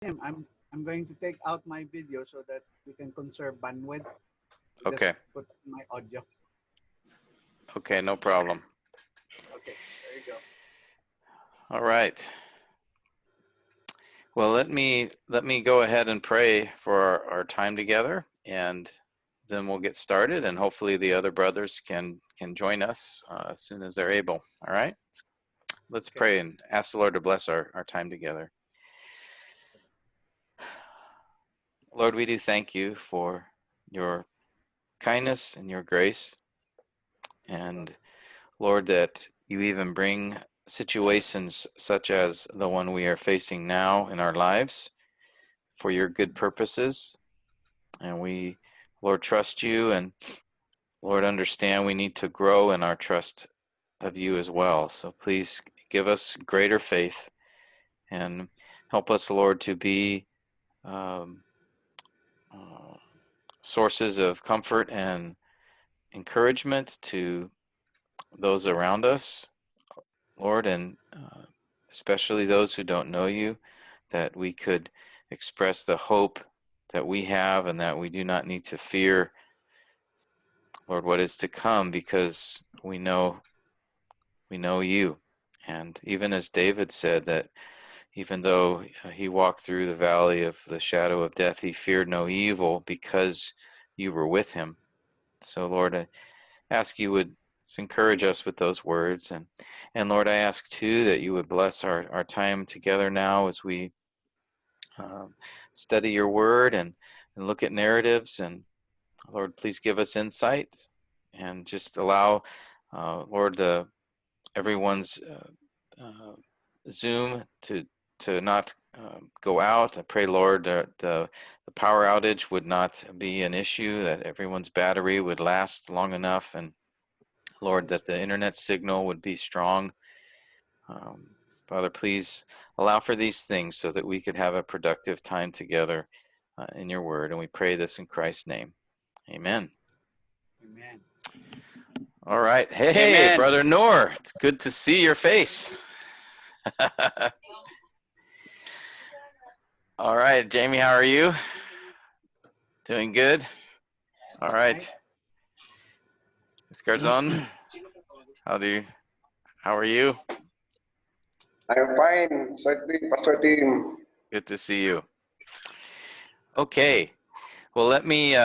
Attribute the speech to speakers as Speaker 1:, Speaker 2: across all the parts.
Speaker 1: I'm going to take out my video so that we can conserve bandwidth. Just
Speaker 2: Okay.
Speaker 1: put my audio.
Speaker 2: Okay, no problem.
Speaker 1: Okay, there you go.
Speaker 2: All right. Well, let me go ahead and pray for our time together, and then we'll get started, and hopefully the other brothers can join us as soon as they're able. All right. Let's
Speaker 1: Okay.
Speaker 2: pray and ask the Lord to bless our time together. Lord, we do thank you for your kindness and your grace. And Lord, that you even bring situations such as the one we are facing now in our lives for your good purposes. And we, Lord, trust you, and Lord, understand we need to grow in our trust of you as well. So please give us greater faith and help us, Lord, to be um, sources of comfort and encouragement to those around us, Lord, and especially those who don't know you, that we could express the hope that we have and that we do not need to fear, Lord, what is to come, because we know you. And even as David said, that even though he walked through the valley of the shadow of death, he feared no evil because you were with him. So Lord, I ask you would encourage us with those words. And Lord, I ask too that you would bless our time together now as we study your word and look at narratives. And Lord, please give us insight and just allow, Lord, everyone's Zoom to not go out. I pray, Lord, that the power outage would not be an issue, that everyone's battery would last long enough, and Lord, that the internet signal would be strong. Father, please allow for these things so that we could have a productive time together in your word. And we pray this in Christ's name. Amen.
Speaker 1: Amen.
Speaker 2: All right. Hey,
Speaker 3: Amen.
Speaker 2: Brother Noor. It's good to see your face. All right. Jamie, how are you? Doing good? All right. Ms. Garzon, how are you?
Speaker 3: I'm fine, Pastor Tim.
Speaker 2: Good to see you. Okay. Well, let me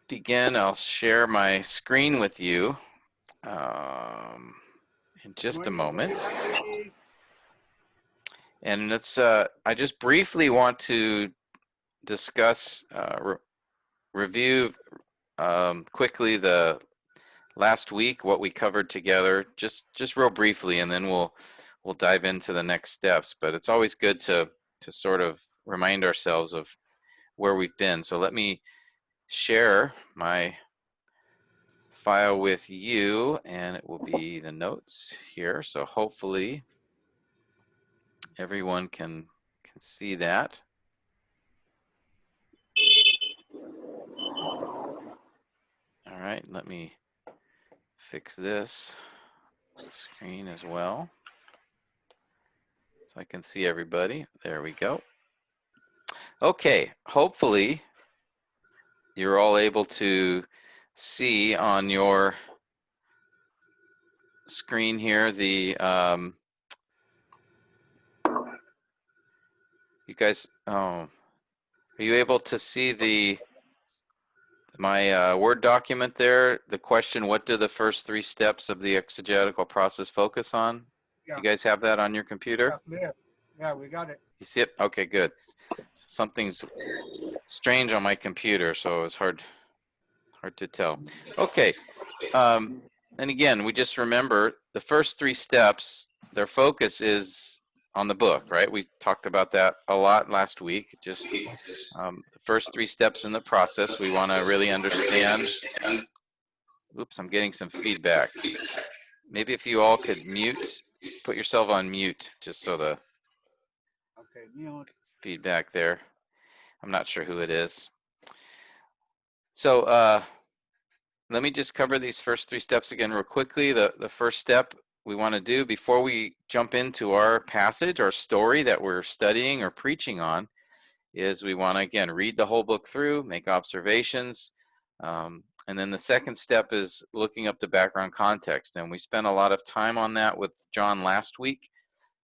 Speaker 2: begin. I'll share my screen with you in just a moment. And it's I just briefly want to discuss, review quickly the last week, what we covered together, just real briefly, and then we'll dive into the next steps. But it's always good to sort of remind ourselves of where we've been. So let me share my file with you, and it will be the notes here. So hopefully everyone can see that. All right, let me fix this screen as well so I can see everybody. There we go. Okay, hopefully you're all able to see on your screen here the you guys, are you able to see my Word document there? The question, what do the first 3 steps of the exegetical process focus on?
Speaker 1: Yeah.
Speaker 2: You guys have that on your computer?
Speaker 1: Yeah, we got it.
Speaker 2: You see it? Okay, good. Something's strange on my computer, so it's hard to tell. Okay. And again, we just remember the first 3 steps, their focus is on the book, right? We talked about that a lot last week. Just the first 3 steps in the process, we want to really understand. Oops, I'm getting some feedback. Maybe if you all could mute, put yourself on mute, just so the
Speaker 1: mute
Speaker 2: feedback there. I'm not sure who it is. So let me just cover these first 3 steps again real quickly. The first step we want to do before we jump into our passage, our story that we're studying or preaching on, is we want to, again, read the whole book through, make observations, and then the second step is looking up the background context. And we spent a lot of time on that with John last week,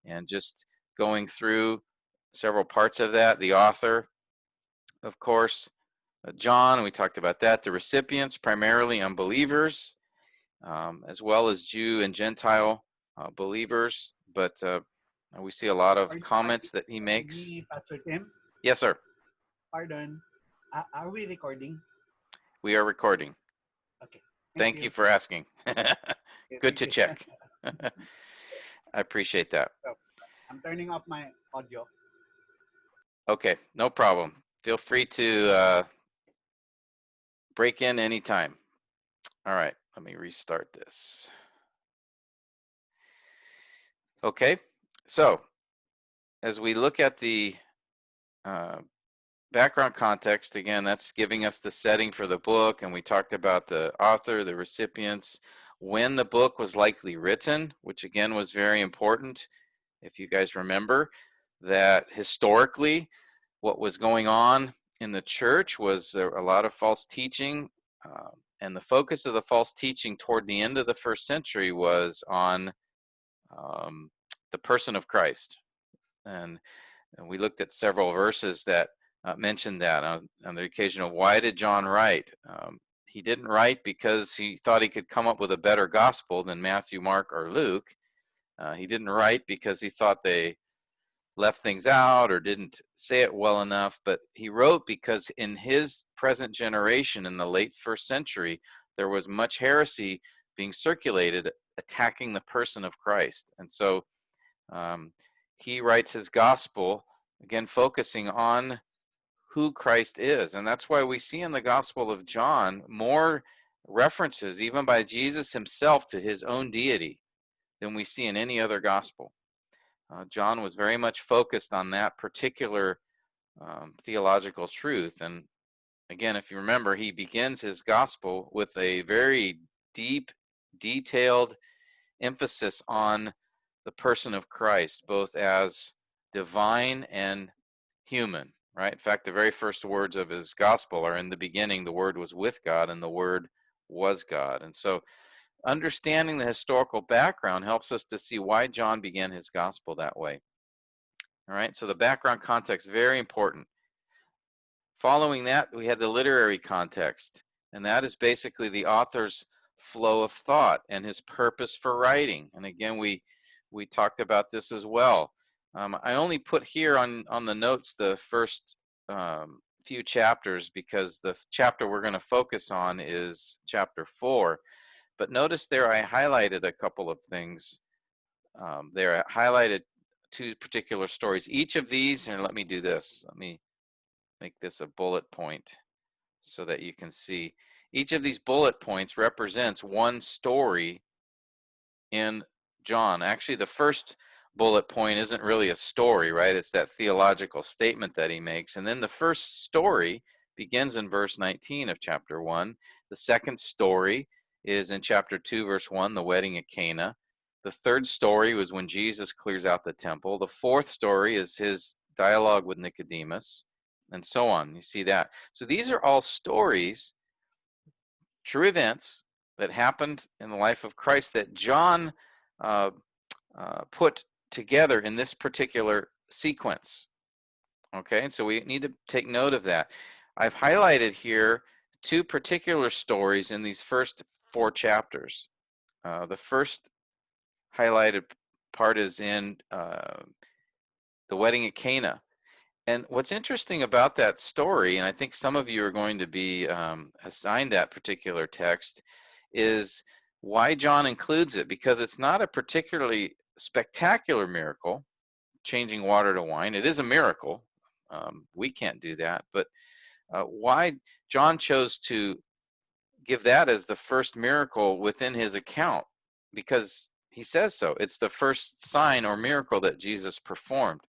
Speaker 2: and just going through several parts of that. The author, of course, John, we talked about that. The recipients, primarily unbelievers, as well as Jew and Gentile believers. But we see a lot of comments that he makes.
Speaker 1: Pastor Tim?
Speaker 2: Yes, sir.
Speaker 1: Pardon. Are we recording?
Speaker 2: We are recording.
Speaker 1: Okay.
Speaker 2: Thank you for asking. Good to check. I appreciate that.
Speaker 1: So, I'm turning off my audio.
Speaker 2: Okay, no problem. Feel free to break in anytime. All right, let me restart this. Okay, so as we look at the background context, again, that's giving us the setting for the book, and we talked about the author, the recipients, when the book was likely written, which again was very important. If you guys remember that historically what was going on in the church was a lot of false teaching, and the focus of the false teaching toward the end of the first century was on the person of Christ. And we looked at several verses that mentioned that on the occasion of why did John write? He didn't write because he thought he could come up with a better gospel than Matthew, Mark, or Luke. He didn't write because he thought they left things out or didn't say it well enough, but he wrote because in his present generation, in the late first century, there was much heresy being circulated attacking the person of Christ. And so he writes his gospel, again, focusing on who Christ is. And that's why we see in the Gospel of John more references, even by Jesus himself, to his own deity than we see in any other gospel. John was very much focused on that particular theological truth. And again, if you remember, he begins his gospel with a very deep, detailed emphasis on the person of Christ, both as divine and human, right? In fact, the very first words of his gospel are, in the beginning, the Word was with God, and the Word was God. And so understanding the historical background helps us to see why John began his gospel that way. All right, so the background context, very important. Following that, we had the literary context, and that is basically the author's flow of thought and his purpose for writing. And again, we talked about this as well. I only put here on the notes the first few chapters because the chapter we're going to focus on is chapter 4. But notice there I highlighted a couple of things. There I highlighted two particular stories. Each of these, and let me do this. Let me make this a bullet point so that you can see. Each of these bullet points represents one story in John. Actually, the first bullet point isn't really a story, right? It's that theological statement that he makes. And then the first story begins in verse 19 of chapter 1. The second story is in chapter 2, verse 1, the wedding at Cana. The third story was when Jesus clears out the temple. The fourth story is his dialogue with Nicodemus, and so on. You see that. So these are all stories, true events that happened in the life of Christ that John put together in this particular sequence. Okay, so we need to take note of that. I've highlighted here two particular stories in these first 4 chapters. The first highlighted part is in the wedding at Cana. And what's interesting about that story, and I think some of you are going to be assigned that particular text, is why John includes it, because it's not a particularly spectacular miracle, changing water to wine. It is a miracle. We can't do that. But why John chose to give that as the first miracle within his account? Because he says so. It's the first sign or miracle that Jesus performed.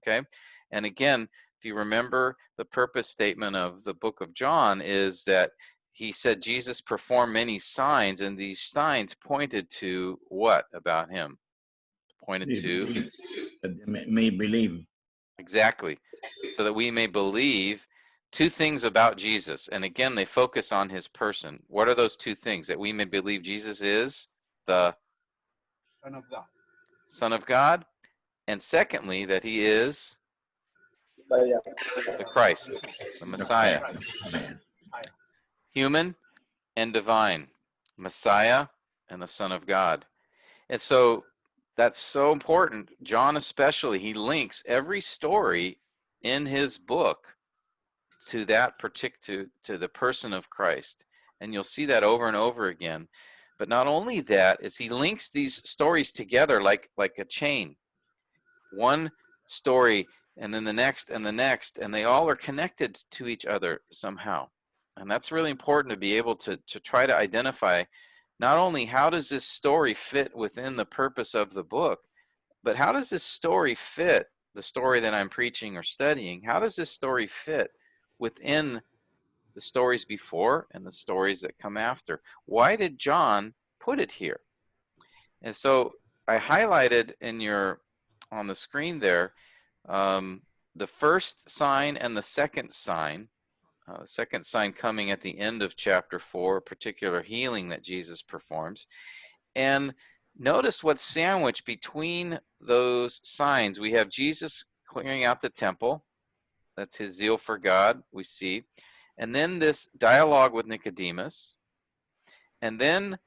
Speaker 2: Okay? And again, if you remember, the purpose statement of the book of John is that he said Jesus performed many signs, and these signs pointed to what about him? Pointed to
Speaker 4: that they may believe.
Speaker 2: exactly, so that we may believe two things about Jesus. And again, they focus on his person. What are those two things? That we may believe Jesus is the
Speaker 1: Son of God.
Speaker 2: Son of God, and secondly, that he is
Speaker 3: Messiah.
Speaker 2: the Christ, the Messiah,
Speaker 4: Messiah.
Speaker 2: human and divine, Messiah and the Son of God. And so that's so important. John especially, he links every story in his book to that particular, to the person of Christ. And you'll see that over and over again. But not only that, is he links these stories together like a chain. One story and then the next and the next, and they all are connected to each other somehow. And that's really important to be able to try to identify not only how does this story fit within the purpose of the book, but how does this story fit the story that I'm preaching or studying? How does this story fit within the stories before and the stories that come after? Why did John put it here? And so I highlighted on the screen there the first sign and the second sign. Second sign coming at the end of chapter 4, a particular healing that Jesus performs. And notice what's sandwiched between those signs. We have Jesus clearing out the temple. That's his zeal for God, we see. And then this dialogue with Nicodemus. And then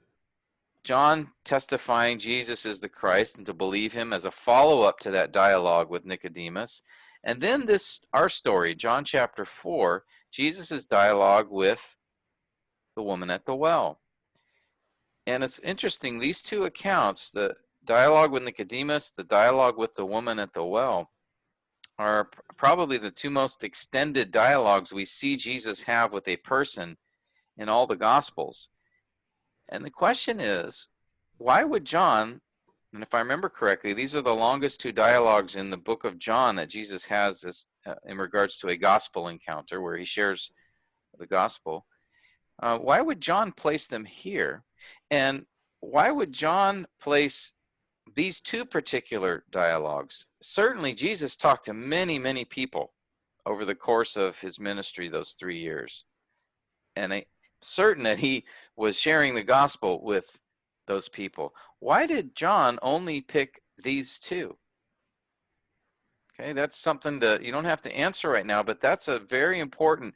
Speaker 2: John testifying Jesus is the Christ and to believe him as a follow-up to that dialogue with Nicodemus. And then our story, John chapter 4, Jesus' dialogue with the woman at the well. And it's interesting, these two accounts, the dialogue with Nicodemus, the dialogue with the woman at the well, are probably the two most extended dialogues we see Jesus have with a person in all the Gospels. And the question is, why would John, and if I remember correctly, these are the longest two dialogues in the book of John that Jesus has in regards to a gospel encounter where he shares the gospel. Why would John place them here? And why would John place these two particular dialogues? Certainly, Jesus talked to many, many people over the course of his ministry those 3 years. And I'm certain that he was sharing the gospel with those people. Why did John only pick these two? Okay, that's something you don't have to answer right now, but that's a very important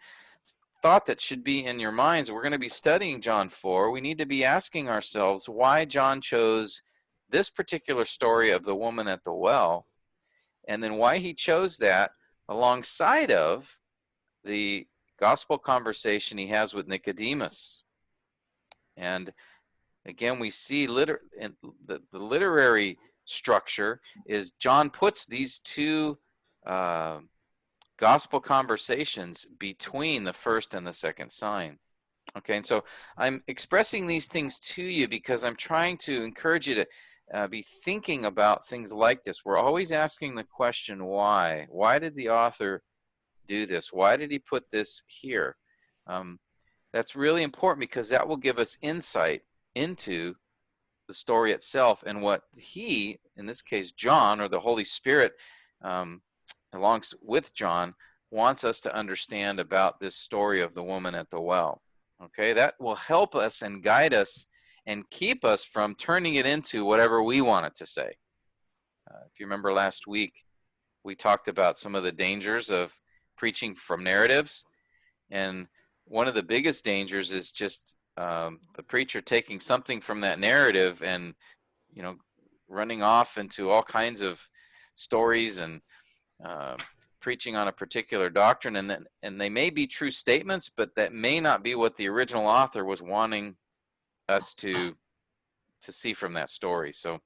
Speaker 2: thought that should be in your minds. We're going to be studying John 4. We need to be asking ourselves why John chose this particular story of the woman at the well, and then why he chose that alongside of the gospel conversation he has with Nicodemus. And again, we see the literary structure is John puts these two gospel conversations between the first and the second sign. Okay, and so I'm expressing these things to you because I'm trying to encourage you to be thinking about things like this. We're always asking the question, why? Why did the author do this? Why did he put this here? That's really important because that will give us insight into the story itself and what he, in this case, John, or the Holy Spirit, along with John, wants us to understand about this story of the woman at the well. Okay, that will help us and guide us and keep us from turning it into whatever we want it to say. If you remember last week, we talked about some of the dangers of preaching from narratives. And one of the biggest dangers is just the preacher taking something from that narrative and, running off into all kinds of stories and preaching on a particular doctrine, and they may be true statements, but that may not be what the original author was wanting us to see from that story. So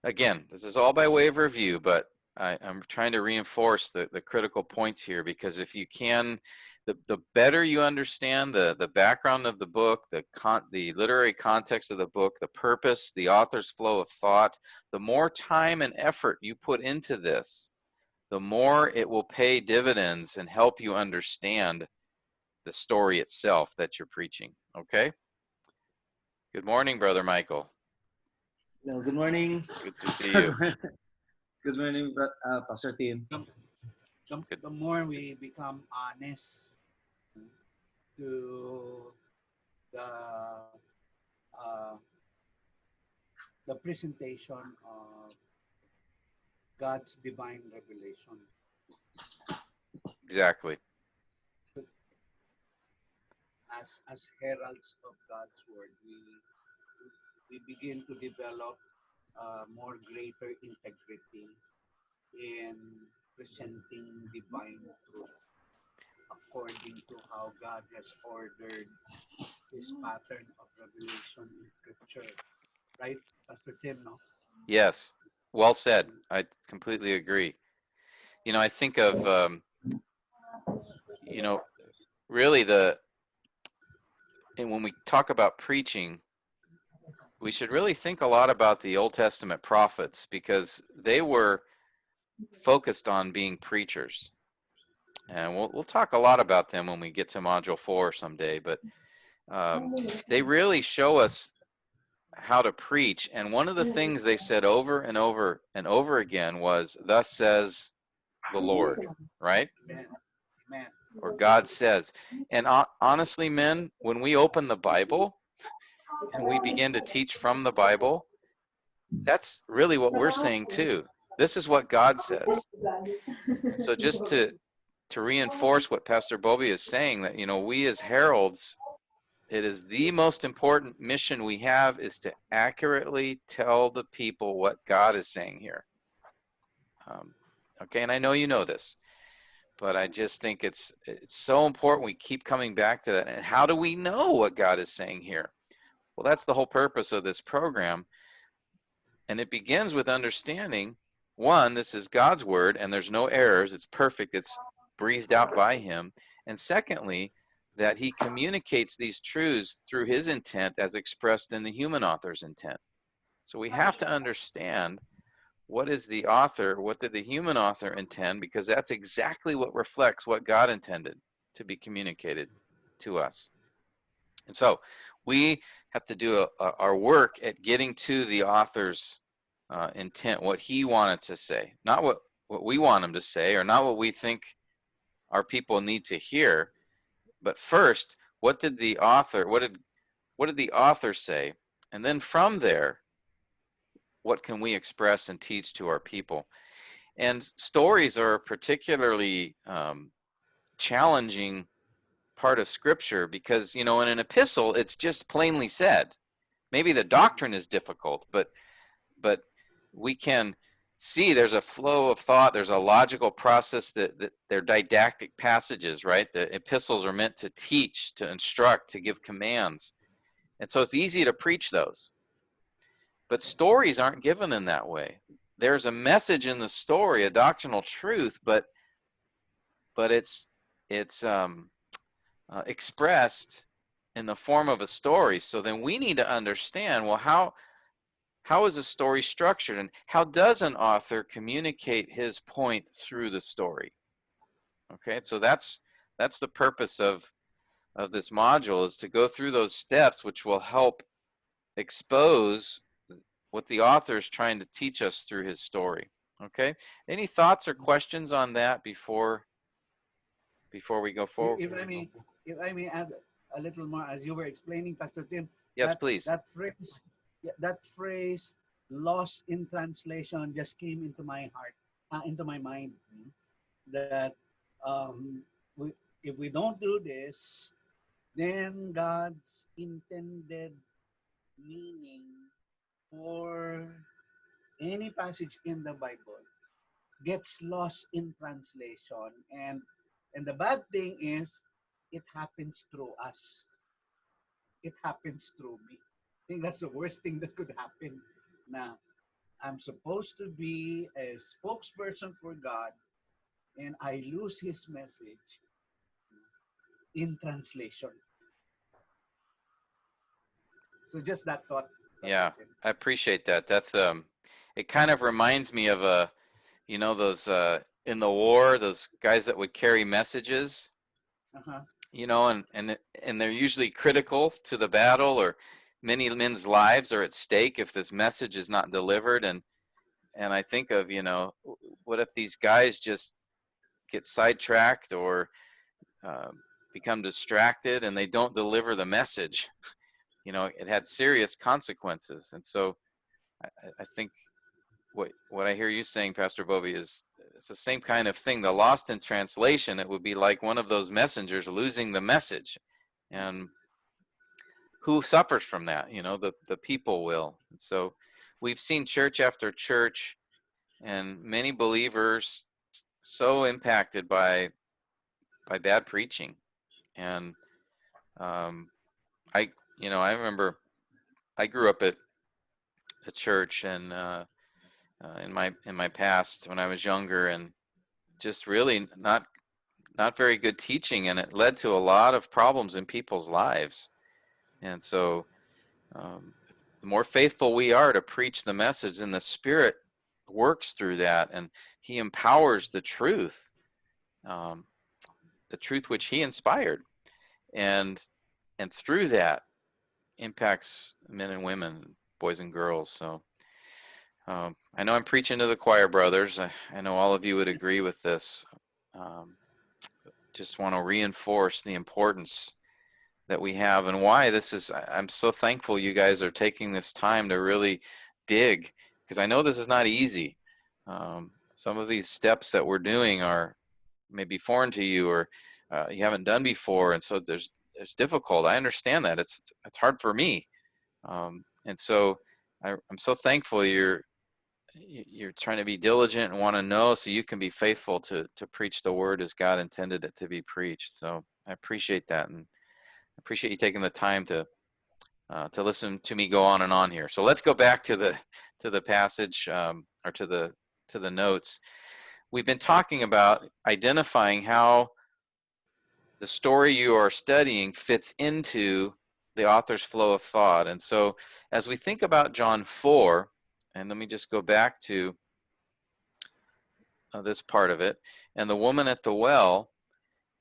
Speaker 2: again, this is all by way of review, but I'm trying to reinforce the critical points here, because if you can, the better you understand the background of the book, the literary context of the book, the purpose, the author's flow of thought, the more time and effort you put into this, the more it will pay dividends and help you understand the story itself that you're preaching. Okay? Good morning, Brother Michael.
Speaker 5: Hello, good morning.
Speaker 2: Good to see you.
Speaker 5: Good morning, Pastor Tim.
Speaker 1: The more we become honest to the uh, the presentation of God's divine revelation.
Speaker 2: Exactly.
Speaker 1: As heralds of God's word, we begin to develop more greater integrity in presenting divine truth according to how God has ordered his pattern of revelation in Scripture. Right, Pastor Tim, no?
Speaker 2: Yes. Well said. I completely agree. You know, I think of, you know, really and when we talk about preaching, we should really think a lot about the Old Testament prophets, because they were focused on being preachers. And we'll talk a lot about them when we get to Module 4 someday, but they really show us how to preach. And one of the things they said over and over and over again was, "Thus says the Lord," right?
Speaker 1: Amen. Amen.
Speaker 2: Or God says. And honestly, men, when we open the Bible and we begin to teach from the Bible, that's really what we're saying too. This is what God says. So just to reinforce what Pastor Bobby is saying, that, you know, we as heralds, it is the most important mission we have, is to accurately tell the people what God is saying here. Okay, and I know you know this, but I just think it's so important we keep coming back to that. And how do we know what God is saying here? Well, that's the whole purpose of this program. And it begins with understanding, one, this is God's word and there's no errors. It's perfect. It's breathed out by him. And secondly, that he communicates these truths through his intent as expressed in the human author's intent. So we have to understand, what is the author, what did the human author intend, because that's exactly what reflects what God intended to be communicated to us. And so we have to do our work at getting to the author's intent, what he wanted to say, not what we want him to say, or not what we think our people need to hear, but first, what did the author say? And then from there, what can we express and teach to our people? And stories are a particularly challenging part of Scripture, because, you know, in an epistle, it's just plainly said. Maybe the doctrine is difficult, but we can see there's a flow of thought, there's a logical process, that they're didactic passages, right? The epistles are meant to teach, to instruct, to give commands. And so it's easy to preach those. But stories aren't given in that way. There's a message in the story, a doctrinal truth, but it's expressed in the form of a story. So then we need to understand, well, how is a story structured, and how does an author communicate his point through the story? Okay, so that's the purpose of this module, is to go through those steps, which will help expose what the author is trying to teach us through his story. Okay, any thoughts or questions on that before we go forward?
Speaker 1: If I may add a little more, as you were explaining, Pastor Tim.
Speaker 2: Yes, please.
Speaker 1: That phrase, "lost in translation," just came into my heart, into my mind. That if we don't do this, then God's intended meaning for any passage in the Bible gets lost in translation, and the bad thing is, it happens through us. It happens through me. I think that's the worst thing that could happen. Now, I'm supposed to be a spokesperson for God, and I lose his message in translation. So just that thought.
Speaker 2: Yeah, I appreciate that. That's it kind of reminds me of those in the war, those guys that would carry messages.
Speaker 1: Uh-huh.
Speaker 2: you know, and they're usually critical to the battle, or many men's lives are at stake if this message is not delivered. And I think of, you know, what if these guys just get sidetracked or become distracted and they don't deliver the message? You know, it had serious consequences. And so I think what I hear you saying, Pastor Bobby, is it's the same kind of thing. The lost in translation, it would be like one of those messengers losing the message. And who suffers from that? You know, the people will. And so we've seen church after church and many believers so impacted by bad preaching. And I remember I grew up at a church, and in my past when I was younger, and just really not very good teaching, and it led to a lot of problems in people's lives. And so the more faithful we are to preach the message, and the Spirit works through that, and He empowers the truth which He inspired, and through that impacts men and women, boys and girls. So I know I'm preaching to the choir, brothers. I know all of you would agree with this. Just want to reinforce the importance that we have, and why this is. I'm so thankful you guys are taking this time to really dig, because I know this is not easy. Some of these steps that we're doing are maybe foreign to you, or you haven't done before, and so it's difficult. I understand that. It's hard for me, and so I'm so thankful you're trying to be diligent and want to know, so you can be faithful to preach the word as God intended it to be preached. So I appreciate that, and I appreciate you taking the time to listen to me go on and on here. So let's go back to the passage, or to the notes. We've been talking about identifying how the story you are studying fits into the author's flow of thought. And so as we think about John 4, and let me just go back to this part of it, and the woman at the well,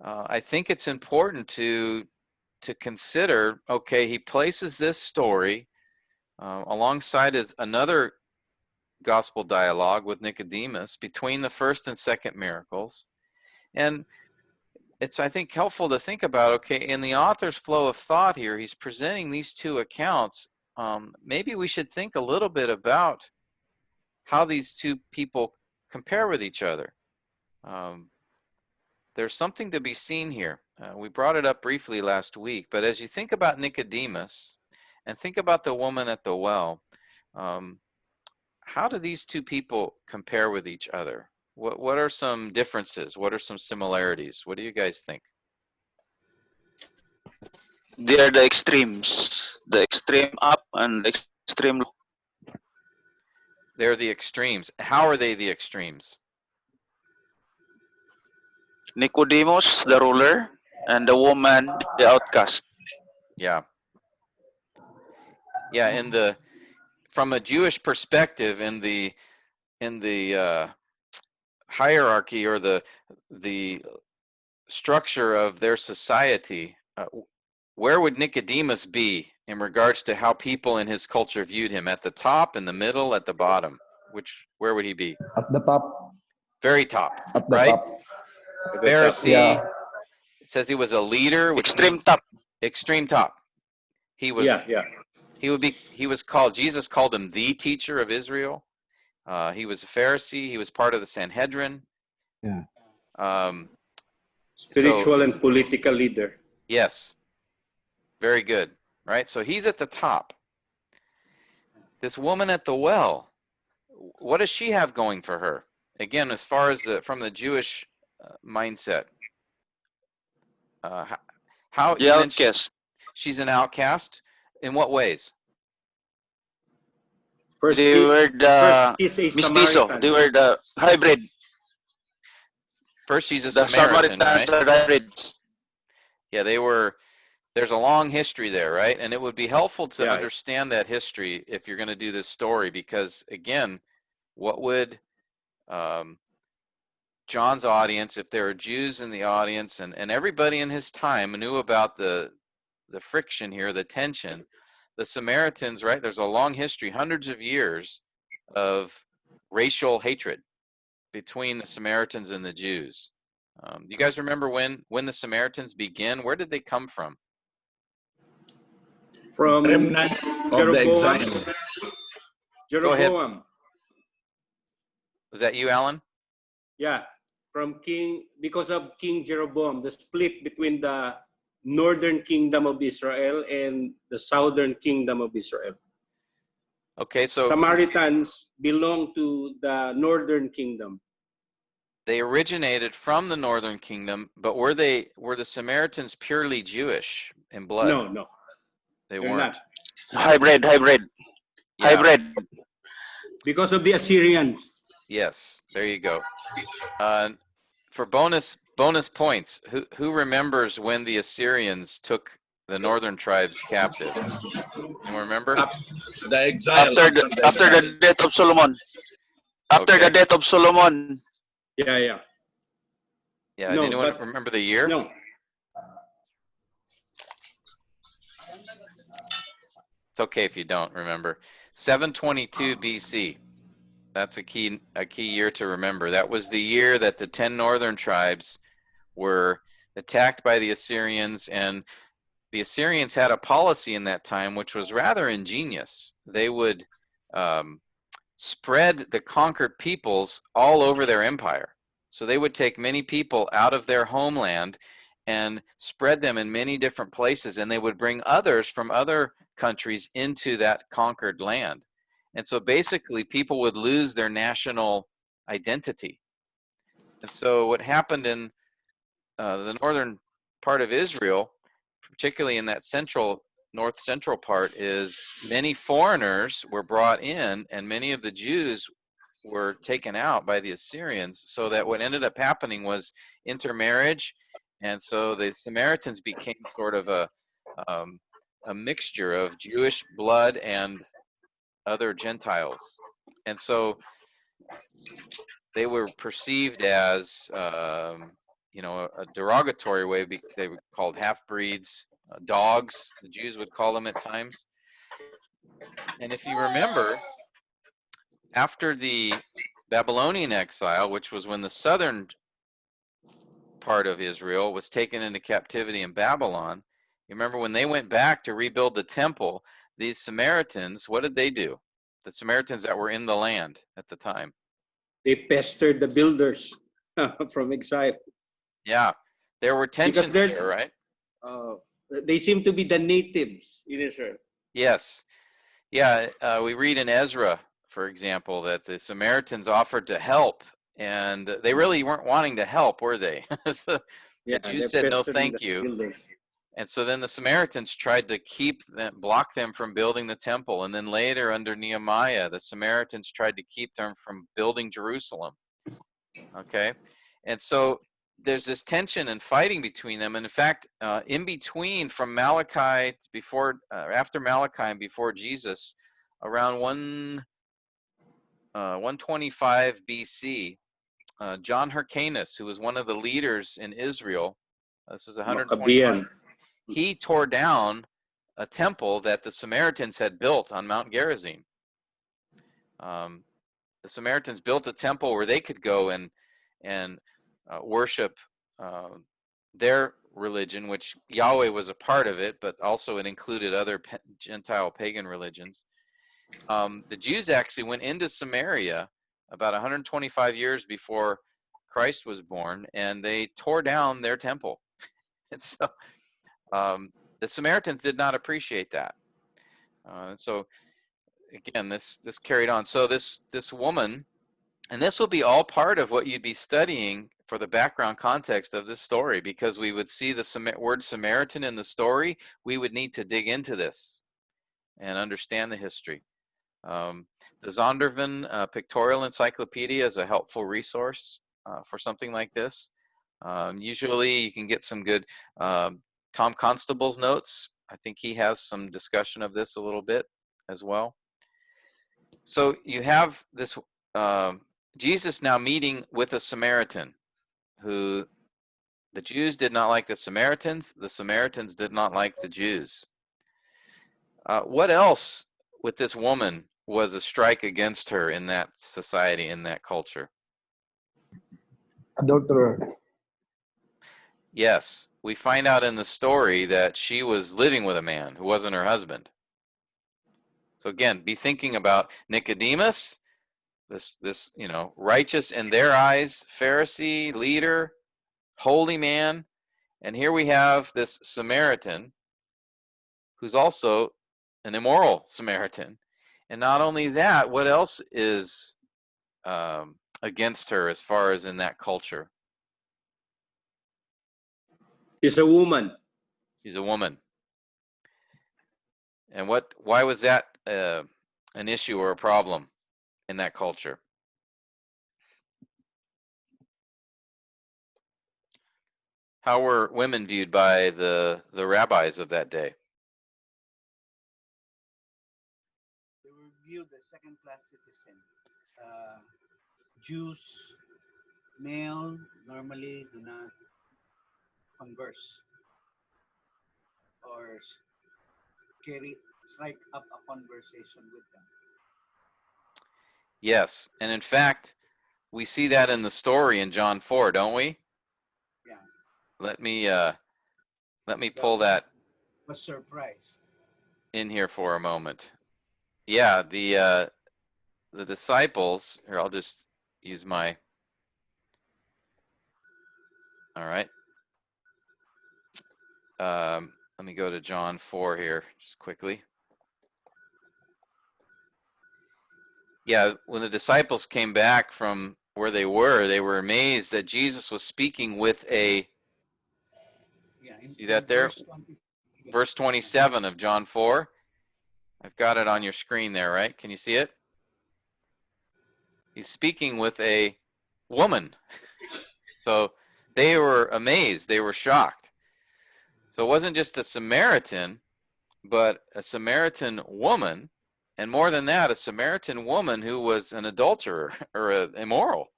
Speaker 2: I think it's important to consider, okay, he places this story alongside another gospel dialogue with Nicodemus between the first and second miracles. And it's, I think, helpful to think about, okay, in the author's flow of thought here, he's presenting these two accounts. Maybe we should think a little bit about how these two people compare with each other. There's something to be seen here. We brought it up briefly last week, but as you think about Nicodemus and think about the woman at the well, how do these two people compare with each other? What are some differences? What are some similarities? What do you guys think?
Speaker 6: They are the extremes, the extreme up and the extreme low.
Speaker 2: They're the extremes. How are they the extremes?
Speaker 6: Nicodemus, the ruler, and the woman, the outcast.
Speaker 2: Yeah. Yeah, from a Jewish perspective, in the hierarchy, or the structure of their society, where would Nicodemus be in regards to how people in his culture viewed him? At the top, in the middle, at the bottom? Where would he be?
Speaker 7: At the top.
Speaker 2: Very top,
Speaker 7: At the
Speaker 2: right?
Speaker 7: top.
Speaker 2: Pharisee.
Speaker 7: Yeah.
Speaker 2: It says he was a leader, which
Speaker 6: Extreme
Speaker 2: means
Speaker 6: top.
Speaker 2: extreme top. He was.
Speaker 8: Yeah.
Speaker 2: He was called. Jesus called him the teacher of Israel. He was a Pharisee. He was part of the Sanhedrin.
Speaker 7: Yeah.
Speaker 8: Spiritual and political leader.
Speaker 2: Yes. Very good. Right? So he's at the top. This woman at the well, what does she have going for her? Again, as far as from the Jewish mindset, how
Speaker 6: The
Speaker 2: you mentioned
Speaker 6: outcast.
Speaker 2: she's an outcast. In what ways?
Speaker 8: First,
Speaker 6: They were the
Speaker 8: he's a
Speaker 6: mestizo.
Speaker 8: Samaritan.
Speaker 6: They were the hybrid.
Speaker 2: First, she's a
Speaker 6: The
Speaker 2: Samaritan,
Speaker 6: Samaritans
Speaker 2: right?
Speaker 6: are the hybrids.
Speaker 2: Yeah, there's a long history there, right? And it would be helpful to understand that history if you're going to do this story, because again, what would John's audience, if there are Jews in the audience, and everybody in his time knew about the friction here, the tension, the Samaritans, right? There's a long history, hundreds of years of racial hatred between the Samaritans and the Jews. Do you guys remember when the Samaritans begin? Where did they come from?
Speaker 8: From
Speaker 4: Remnant of the
Speaker 8: Jeroboam.
Speaker 4: exile.
Speaker 2: Go ahead.
Speaker 8: Jeroboam.
Speaker 2: Was that you, Alan?
Speaker 8: Yeah, from King, because of King Jeroboam, the split between the northern kingdom of Israel and the southern kingdom of Israel.
Speaker 2: Okay, so
Speaker 8: Samaritans belong to the northern kingdom.
Speaker 2: they originated from the northern kingdom, but were the Samaritans purely Jewish in blood?
Speaker 8: No,
Speaker 2: They
Speaker 8: they're
Speaker 2: weren't.
Speaker 8: not.
Speaker 6: Hybrid.
Speaker 2: Yeah.
Speaker 6: Hybrid.
Speaker 8: Because of the Assyrians.
Speaker 2: Yes, there you go. For bonus points, who remembers when the Assyrians took the northern tribes captive? Anyone remember?
Speaker 4: The exile.
Speaker 6: After the death of Solomon. After
Speaker 2: Okay.
Speaker 6: the death of Solomon.
Speaker 8: Yeah.
Speaker 2: Yeah.
Speaker 8: No,
Speaker 2: Anyone
Speaker 8: but-
Speaker 2: remember the year?
Speaker 8: No.
Speaker 2: It's okay if you don't remember. 722 BC. That's a key year to remember. That was the year that the 10 northern tribes were attacked by the Assyrians, and the Assyrians had a policy in that time which was rather ingenious. They would spread the conquered peoples all over their empire. So they would take many people out of their homeland and spread them in many different places, and they would bring others from other countries into that conquered land. And so basically people would lose their national identity. And so what happened in the northern part of Israel, particularly in that north central part, is many foreigners were brought in, and many of the Jews were taken out by the Assyrians, so that what ended up happening was intermarriage. And so the Samaritans became sort of a mixture of Jewish blood and other Gentiles. And so they were perceived as, a derogatory way. They were called half-breeds, dogs, the Jews would call them at times. And if you remember, after the Babylonian exile, which was when the southern part of Israel was taken into captivity in Babylon, you remember when they went back to rebuild the temple, these Samaritans, what did they do? The Samaritans that were in the land at the time.
Speaker 8: They pestered the builders from exile.
Speaker 2: Yeah, there were tensions there, right?
Speaker 8: They seem to be the natives in Israel.
Speaker 2: Yes. Yeah, we read in Ezra, for example, that the Samaritans offered to help, and they really weren't wanting to help, were they? So the Jews said, no, thank you.
Speaker 8: Builders.
Speaker 2: And so then the Samaritans tried to block them from building the temple. And then later under Nehemiah, the Samaritans tried to keep them from building Jerusalem. Okay. And so there's this tension and fighting between them. And in fact, in between from Malachi after Malachi and before Jesus, around 125 BC, John Hyrcanus, who was one of the leaders in Israel, this is 125, he tore down a temple that the Samaritans had built on Mount Gerizim. The Samaritans built a temple where they could go and worship their religion, which Yahweh was a part of it, but also it included other Gentile pagan religions. The Jews actually went into Samaria about 125 years before Christ was born, and they tore down their temple. And so the Samaritans did not appreciate that. So again, this carried on. So this woman, and this will be all part of what you'd be studying for the background context of this story, because we would see the word Samaritan in the story. We would need to dig into this and understand the history. The Zondervan Pictorial Encyclopedia is a helpful resource for something like this. Usually you can get some good Tom Constable's notes. I think he has some discussion of this a little bit as well. So you have this Jesus now meeting with a Samaritan. who the Jews did not like the Samaritans did not like the Jews. What else with this woman was a strike against her in that society, in that culture?
Speaker 3: Adulterer.
Speaker 2: Yes, we find out in the story that she was living with a man who wasn't her husband. So again, be thinking about Nicodemus, this righteous in their eyes, Pharisee, leader, holy man, and here we have this Samaritan who's also an immoral Samaritan. And not only that, what else is against her as far as in that culture?
Speaker 8: She's a woman.
Speaker 2: She's a woman. And why was that an issue or a problem in that culture? How were women viewed by the rabbis of that day?
Speaker 1: They were viewed as second-class citizen. Jews, male, normally do not converse or strike up a conversation with them.
Speaker 2: Yes, and in fact, we see that in the story in John 4, don't we?
Speaker 1: Yeah,
Speaker 2: Let me pull that
Speaker 1: was surprised.
Speaker 2: in here for a moment. Yeah, the disciples. Here, I'll just use my. All right. Let me go to John 4 here just quickly. Yeah, when the disciples came back from where they were amazed that Jesus was speaking with a.
Speaker 1: Yeah,
Speaker 2: See that there? Verse 27 of John 4. I've got it on your screen there, right? Can you see it? He's speaking with a woman. So they were amazed. They were shocked. So it wasn't just a Samaritan, but a Samaritan woman. And more than that, a Samaritan woman who was an adulterer or an immoral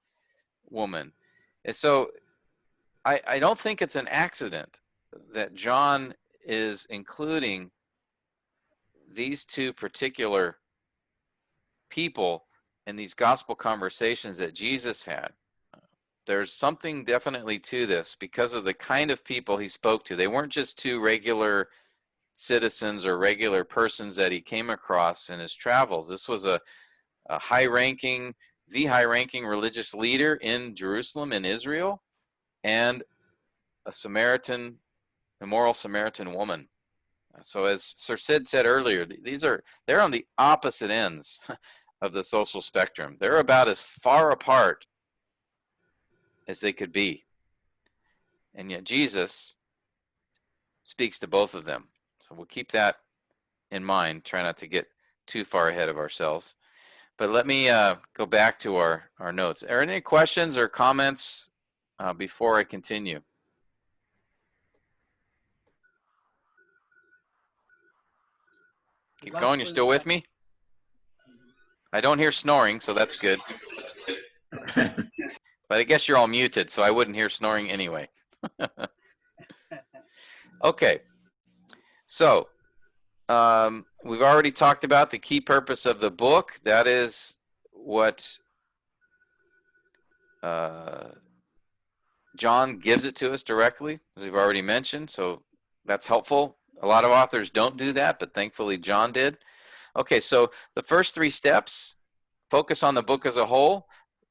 Speaker 2: woman. And so I don't think it's an accident that John is including these two particular people in these gospel conversations that Jesus had. There's something definitely to this because of the kind of people he spoke to. They weren't just two regular citizens or regular persons that he came across in his travels. This was the high-ranking religious leader in Jerusalem, in Israel, and a Samaritan, immoral Samaritan woman. So as Sir Sid said earlier, they're on the opposite ends of the social spectrum. They're about as far apart as they could be. And yet Jesus speaks to both of them. So we'll keep that in mind, try not to get too far ahead of ourselves. But let me go back to our notes. Are there any questions or comments before I continue? Keep going, you're still with me? I don't hear snoring, so that's good. But I guess you're all muted, so I wouldn't hear snoring anyway. Okay. So we've already talked about the key purpose of the book. That is what John gives it to us directly, as we've already mentioned. So that's helpful. A lot of authors don't do that, but thankfully John did. Okay, so the first three steps, focus on the book as a whole.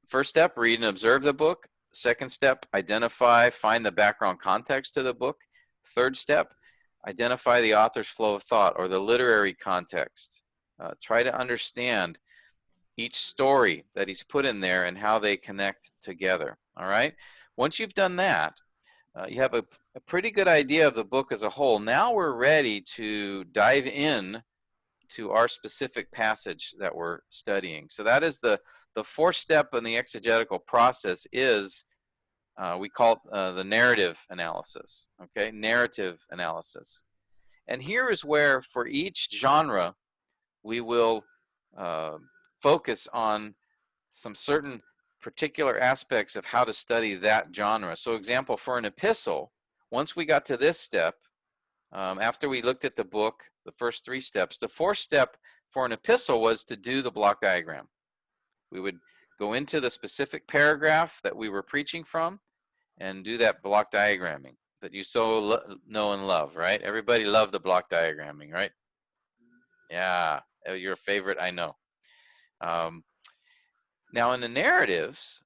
Speaker 2: First step, read and observe the book. Second step, identify, find the background context to the book. Third step, identify the author's flow of thought or the literary context. Try to understand each story that he's put in there and how they connect together. All right? Once you've done that, you have a pretty good idea of the book as a whole. Now we're ready to dive in to our specific passage that we're studying. So that is the fourth step in the exegetical process is we call it the narrative analysis. Okay, narrative analysis. And here is where for each genre we will focus on some certain particular aspects of how to study that genre. So example, for an epistle, once we got to this step, after we looked at the book, the first 3 steps, the 4th step for an epistle was to do the block diagram. We would go into the specific paragraph that we were preaching from and do that block diagramming that you so know and love, right? Everybody loved the block diagramming, right? Yeah, your favorite, I know. Now in the narratives,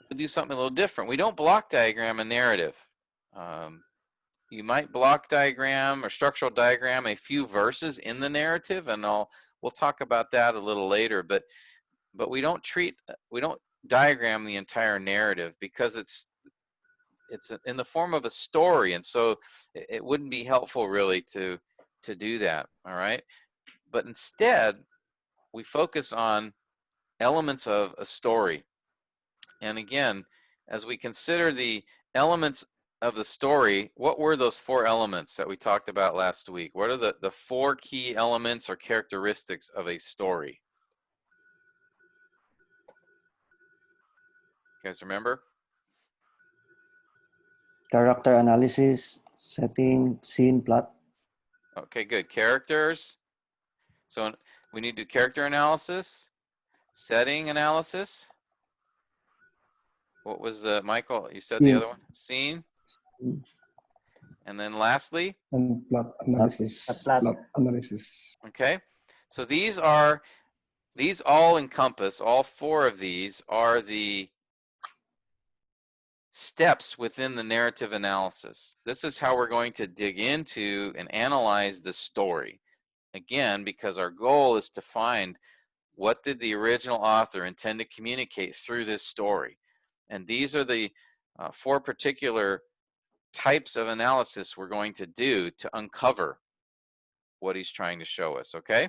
Speaker 2: we do something a little different. We don't block diagram a narrative. You might block diagram or structural diagram a few verses in the narrative, and we'll talk about that a little later. But we don't diagram the entire narrative because it's in the form of a story, and so it wouldn't be helpful really to do that. All right, but instead we focus on elements of a story. And again, as we consider the elements of the story, what were those 4 elements that we talked about last week? What are the 4 key elements or characteristics of a story? You guys remember?
Speaker 7: Character analysis, setting, scene, plot.
Speaker 2: Okay, good. Characters. So we need to do character analysis, setting analysis. What was the, Michael, you said the
Speaker 7: Scene.
Speaker 2: other one? Scene. And then lastly?
Speaker 9: And plot analysis.
Speaker 7: Plot.
Speaker 9: Plot analysis.
Speaker 2: Okay. So these all encompass, all 4 of these are the steps within the narrative analysis. This is how we're going to dig into and analyze the story. Again, because our goal is to find what did the original author intend to communicate through this story. And these are the 4 particular types of analysis we're going to do to uncover what he's trying to show us, okay?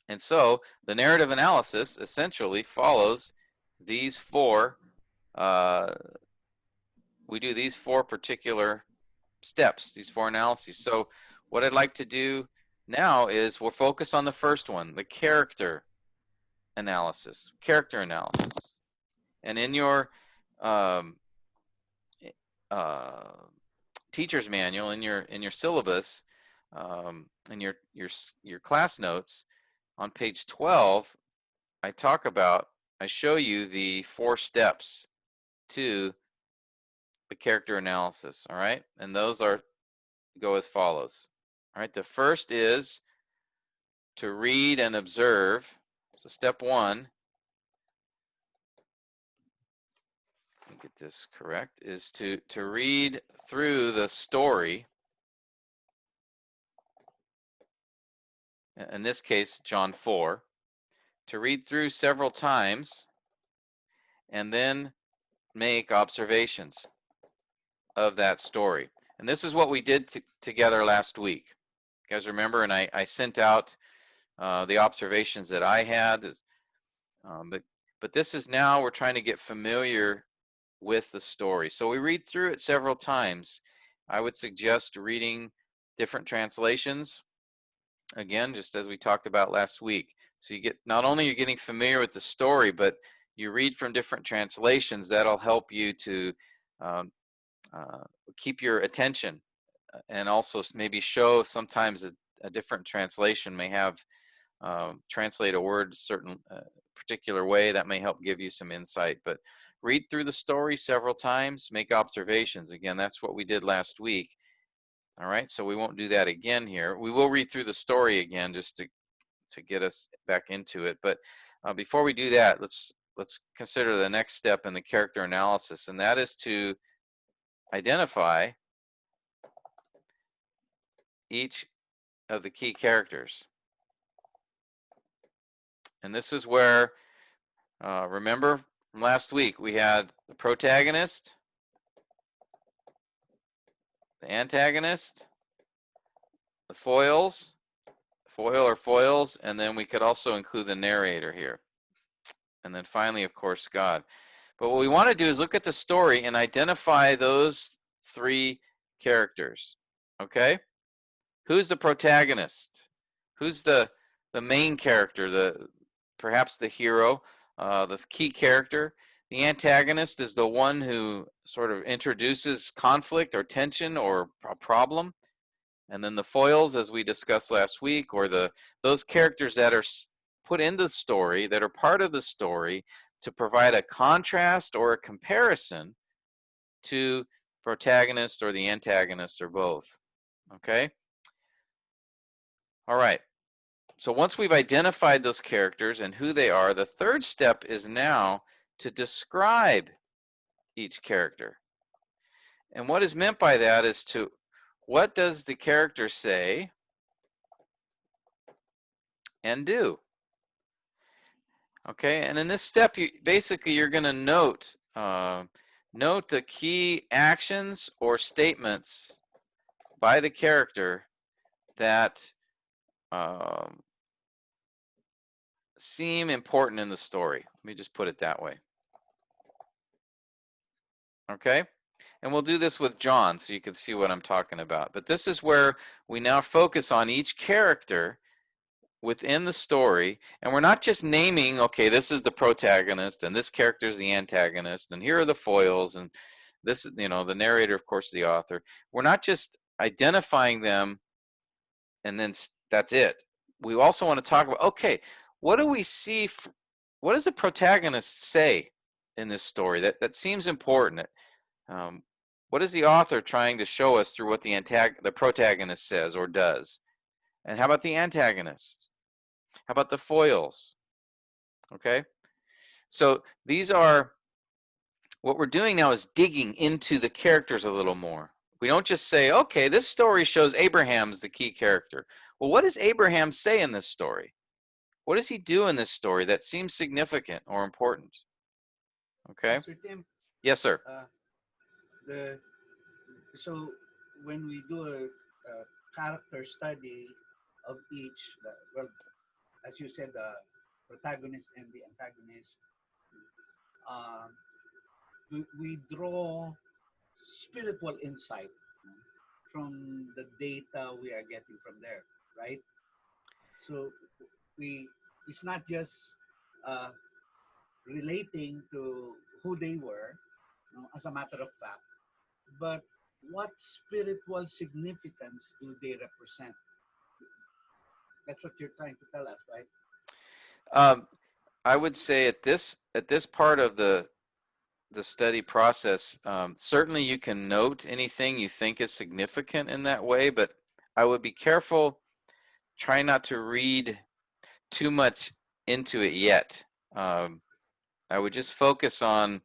Speaker 2: And so the narrative analysis essentially follows these 4 we do these 4 particular steps, these 4 analyses. So what I'd like to do now is we'll focus on the first one, the character analysis. And in your teacher's manual, in your syllabus, in your class notes, on page 12, I show you the 4 steps to the character analysis, all right? And those go as follows. All right, the first is to read and observe. So step 1, let me get this correct, is to read through the story. In this case, John 4, to read through several times and then make observations of that story. And this is what we did together last week. You guys remember? And I sent out the observations that I had. But this is now we're trying to get familiar with the story. So we read through it several times. I would suggest reading different translations. Again, just as we talked about last week. So you get, not only you're getting familiar with the story, but you read from different translations. That'll help you to keep your attention, and also maybe show sometimes a different translation may have translate a word a certain particular way that may help give you some insight. But read through the story several times, make observations. Again, that's what we did last week. All right, so we won't do that again here. We will read through the story again just to get us back into it. But before we do that, let's consider the next step in the character analysis, and that is to identify each of the key characters. And this is where, remember from last week, we had the protagonist, the antagonist, the foil or foils, and then we could also include the narrator here. And then finally, of course, God. But what we want to do is look at the story and identify those 3 characters. Okay? Who's the protagonist? Who's the main character, perhaps the hero, the key character? The antagonist is the one who sort of introduces conflict or tension or a problem. And then the foils, as we discussed last week, or those characters that are put into the story, that are part of the story, to provide a contrast or a comparison to protagonist or the antagonist or both. Okay? All right. So once we've identified those characters and who they are, the third step is now to describe each character. And what is meant by that is what does the character say and do? Okay, and in this step, you're going to note the key actions or statements by the character that seem important in the story. Let me just put it that way. Okay, and we'll do this with John so you can see what I'm talking about. But this is where we now focus on each character within the story, and we're not just naming, okay, this is the protagonist and this character is the antagonist and here are the foils and this, the narrator, of course, the author. We're not just identifying them and then that's it. We also want to talk about, okay, what do we see, what does the protagonist say in this story that seems important? What is the author trying to show us through what the protagonist says or does? And how about the antagonist? How about the foils? Okay, so these are, what we're doing now is digging into the characters a little more. We don't just say, okay, this story shows Abraham's the key character. Well, what does Abraham say in this story? What does he do in this story that seems significant or important? Okay.
Speaker 1: Mr. Tim,
Speaker 2: Yes, sir.
Speaker 1: So when we do a character study of each, well, as you said, the protagonist and the antagonist, uh, we draw spiritual insight from the data we are getting from there, right? So it's not just uh, relating to who they were, as a matter of fact, but what spiritual significance do they represent? That's what you're trying to tell us, right?
Speaker 2: I would say at this part of the study process, certainly you can note anything you think is significant in that way, but I would be careful, try not to read too much into it yet. I would just focus on,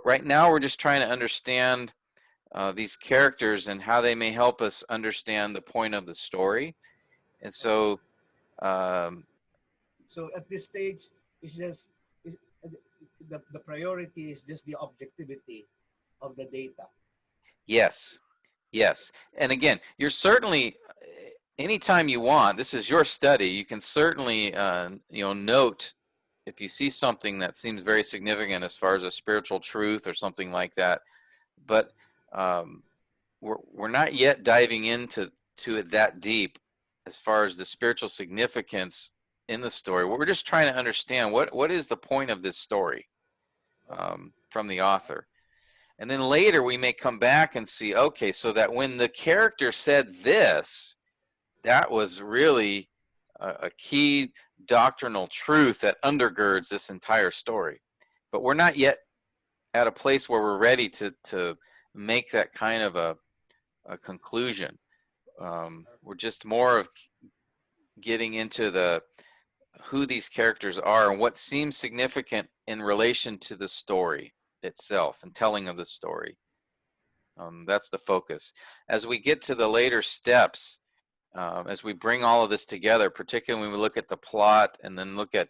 Speaker 2: right now we're just trying to understand these characters and how they may help us understand the point of the story. And so
Speaker 1: so at this stage, it's just the priority is just the objectivity of the data.
Speaker 2: yes, and again, you're certainly, anytime you want, this is your study, you can certainly note if you see something that seems very significant as far as a spiritual truth or something like that. But we're not yet diving into it that deep as far as the spiritual significance in the story. We're just trying to understand what is the point of this story from the author. And then later we may come back and see, okay, so that when the character said this, that was really a key doctrinal truth that undergirds this entire story. But we're not yet at a place where we're ready to make that kind of a conclusion. We're just more of getting into who these characters are and what seems significant in relation to the story itself and telling of the story. That's the focus. As we get to the later steps, as we bring all of this together, particularly when we look at the plot and then look at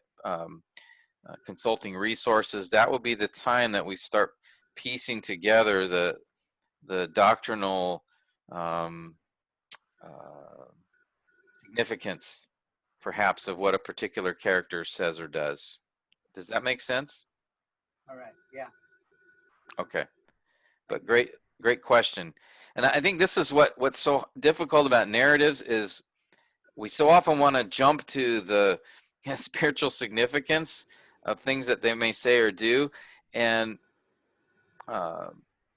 Speaker 2: consulting resources, that will be the time that we start piecing together the doctrinal significance, perhaps, of what a particular character says or does. Does that make sense?
Speaker 1: All right. Yeah.
Speaker 2: Okay. But great question. And I think this is what's so difficult about narratives is we so often want to jump to the spiritual significance of things that they may say or do. And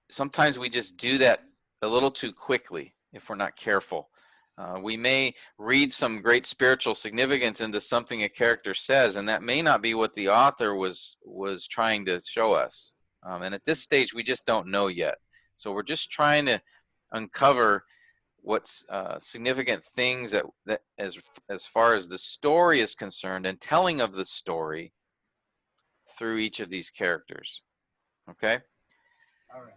Speaker 2: sometimes we just do that a little too quickly if we're not careful. We may read some great spiritual significance into something a character says, and that may not be what the author was trying to show us. And at this stage, we just don't know yet. So we're just trying to uncover what's significant things that as far as the story is concerned, and telling of the story through each of these characters. Okay?
Speaker 1: All right.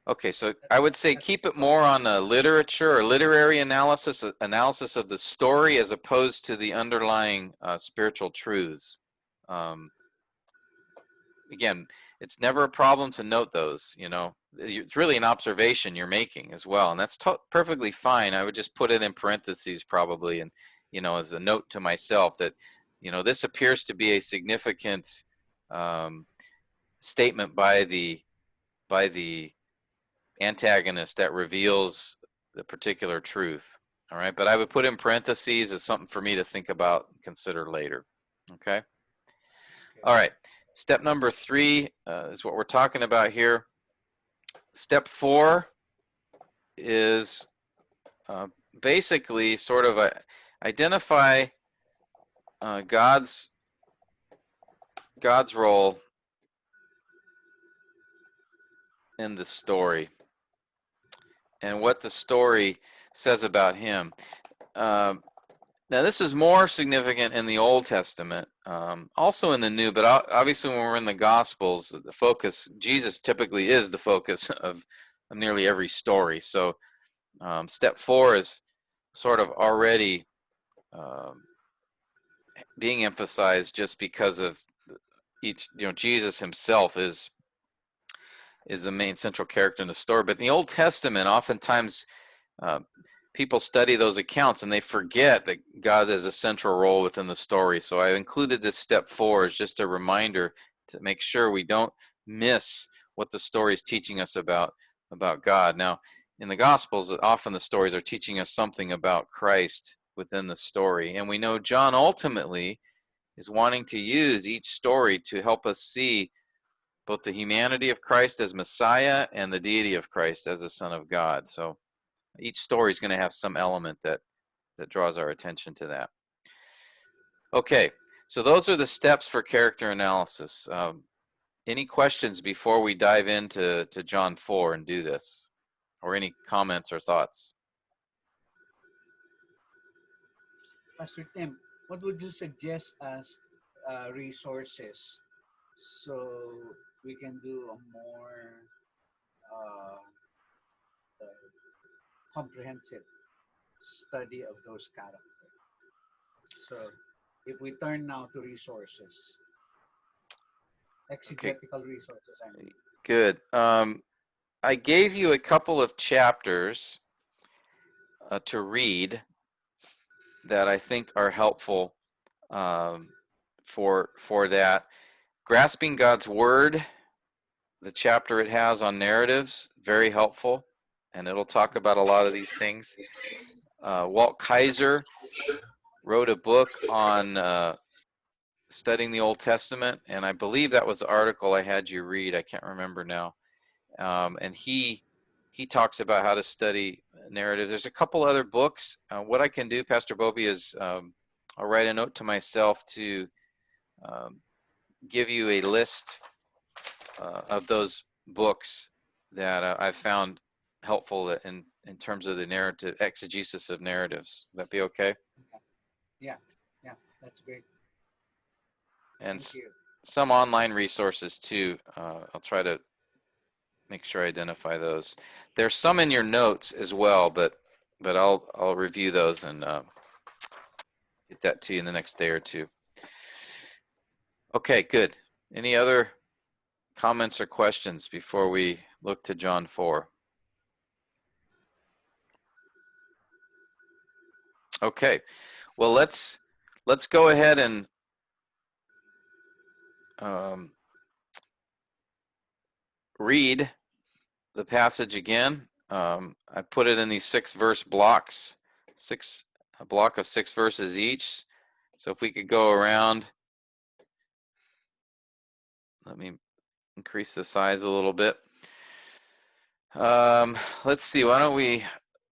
Speaker 2: Okay, so I would say keep it more on a literature or literary analysis of the story as opposed to the underlying spiritual truths. Again, it's never a problem to note those, you know. It's really an observation you're making as well, and that's perfectly fine. I would just put it in parentheses probably, and, you know, as a note to myself that, you know, this appears to be a significant statement by the antagonist that reveals the particular truth. All right, but I would put in parentheses as something for me to think about and consider later. Okay. All right. Step number 3 is what we're talking about here. Step 4 is basically sort of identify God's role in the story and what the story says about him. Now, this is more significant in the Old Testament, also in the New, but obviously when we're in the Gospels, the focus, Jesus typically is the focus of nearly every story. So step 4 is sort of already being emphasized just because of Jesus himself is the main central character in the story. But in the Old Testament, oftentimes people study those accounts and they forget that God has a central role within the story. So I included this step 4 as just a reminder to make sure we don't miss what the story is teaching us about God. Now, in the Gospels, often the stories are teaching us something about Christ within the story. And we know John ultimately is wanting to use each story to help us see both the humanity of Christ as Messiah and the deity of Christ as the Son of God. So each story is going to have some element that draws our attention to that. Okay, so those are the steps for character analysis. Any questions before we dive into John 4 and do this? Or any comments or thoughts?
Speaker 1: Pastor Tim, what would you suggest as resources so we can do a more uh, comprehensive study of those characters? So if we turn now to resources, exegetical resources, I mean.
Speaker 2: Good. I gave you a couple of chapters to read that I think are helpful for that. Grasping God's Word, the chapter it has on narratives, very helpful, and it'll talk about a lot of these things. Walt Kaiser wrote a book on studying the Old Testament, and I believe that was the article I had you read. I can't remember now. And he talks about how to study narrative. There's a couple other books. What I can do, Pastor Bobby, is I'll write a note to myself to give you a list of those books that I've found helpful in terms of the narrative exegesis of narratives. Would that be okay?
Speaker 1: Yeah, that's great.
Speaker 2: And
Speaker 1: Thank you.
Speaker 2: some online resources too. I'll try to make sure I identify those. There's some in your notes as well, but I'll review those and get that to you in the next day or two. Okay, good. Any other comments or questions before we look to John 4? Okay, well let's go ahead and read the passage again. I put it in these 6-verse blocks, a block of 6 verses each. So if we could go around, let me increase the size a little bit. Let's see. Why don't we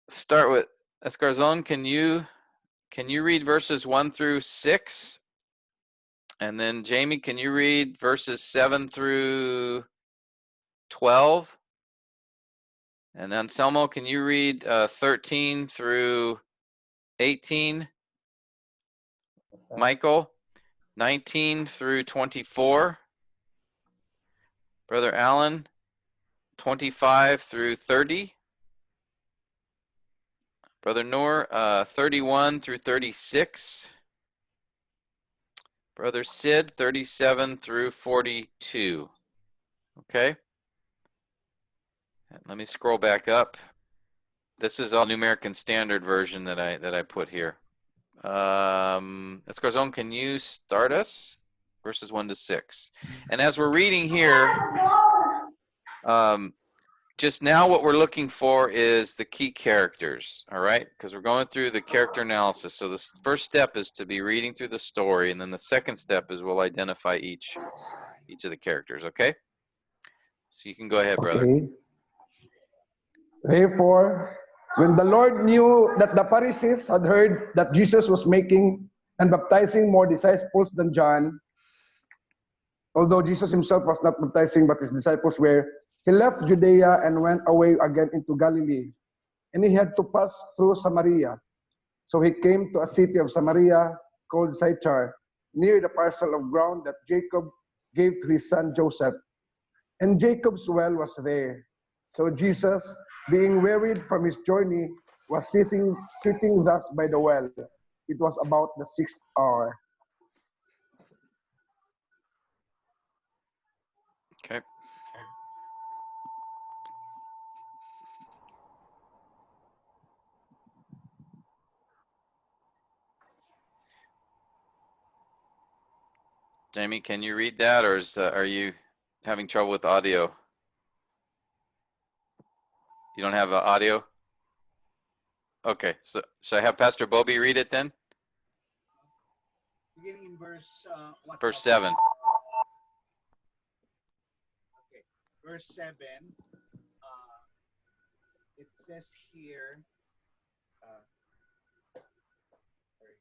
Speaker 2: start with Escarzon? Can you read verses 1 through 6? And then Jamie, can you read verses 7 through 12? And Anselmo, can you read 13 through 18? Michael, 19 through 24. Brother Allen, 25 through 30. Brother Noor, 31 through 36. Brother Sid, 37 through 42. Okay. And let me scroll back up. This is all New American Standard Version that I put here. Escarzon, can you start us? Verses 1 to 6. And as we're reading here, just now what we're looking for is the key characters, all right? Because we're going through the character analysis. So the first step is to be reading through the story, and then the second step is we'll identify each of the characters, okay? So you can go ahead, brother.
Speaker 9: Okay. Therefore, when the Lord knew that the Pharisees had heard that Jesus was making and baptizing more disciples than John, although Jesus himself was not baptizing, but his disciples were, he left Judea and went away again into Galilee. And he had to pass through Samaria. So he came to a city of Samaria called Sychar, near the parcel of ground that Jacob gave to his son Joseph. And Jacob's well was there. So Jesus, being wearied from his journey, was sitting thus by the well. It was about the 6th hour.
Speaker 2: Okay. Jamie, can you read that, or are you having trouble with audio? You don't have audio? Okay, so should I have Pastor Bobby read it then?
Speaker 1: Beginning in verse what?
Speaker 2: Verse 7.
Speaker 1: Okay, verse 7. It says here. Sorry.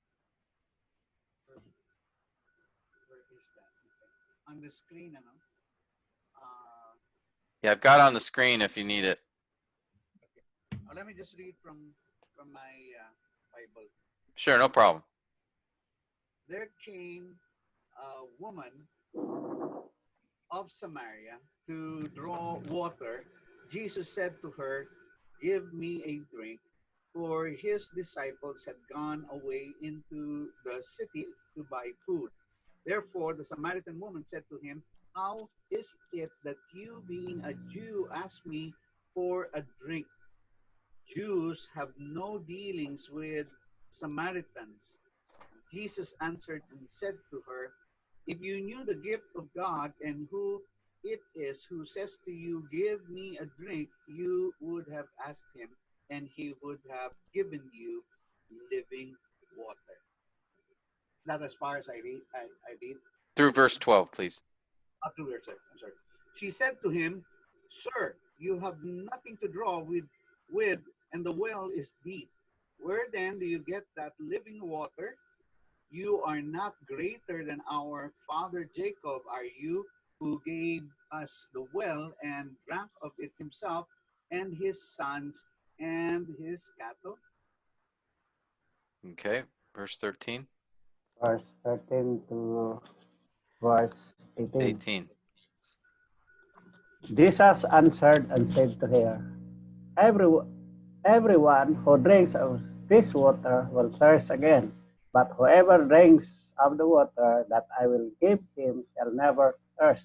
Speaker 1: Where is that? Okay. On the screen, ano?
Speaker 2: Yeah, I've got it on the screen if you need it.
Speaker 1: Okay. Let me just read from my Bible.
Speaker 2: Sure, no problem.
Speaker 1: There came a woman of Samaria to draw water. Jesus said to her, "Give me a drink," for his disciples had gone away into the city to buy food. Therefore, the Samaritan woman said to him, "How is it that you, being a Jew, ask me for a drink? Jews have no dealings with Samaritans." Jesus answered and said to her, "If you knew the gift of God and who it is who says to you, 'Give me a drink,' you would have asked him, and he would have given you living water." Not as far as I read. I read.
Speaker 2: Through verse 12, please.
Speaker 1: Through verse 7. I'm sorry. She said to him, "Sir, you have nothing to draw with, and the well is deep. Where then do you get that living water? You are not greater than our father Jacob, are you, who gave us the well and drank of it himself and his sons and his cattle?"
Speaker 2: Okay, verse 13.
Speaker 10: Verse 13 to verse 18.
Speaker 2: 18.
Speaker 10: Jesus answered and said to her, Everyone who drinks of this water will thirst again, but whoever drinks of the water that I will give him shall never thirst.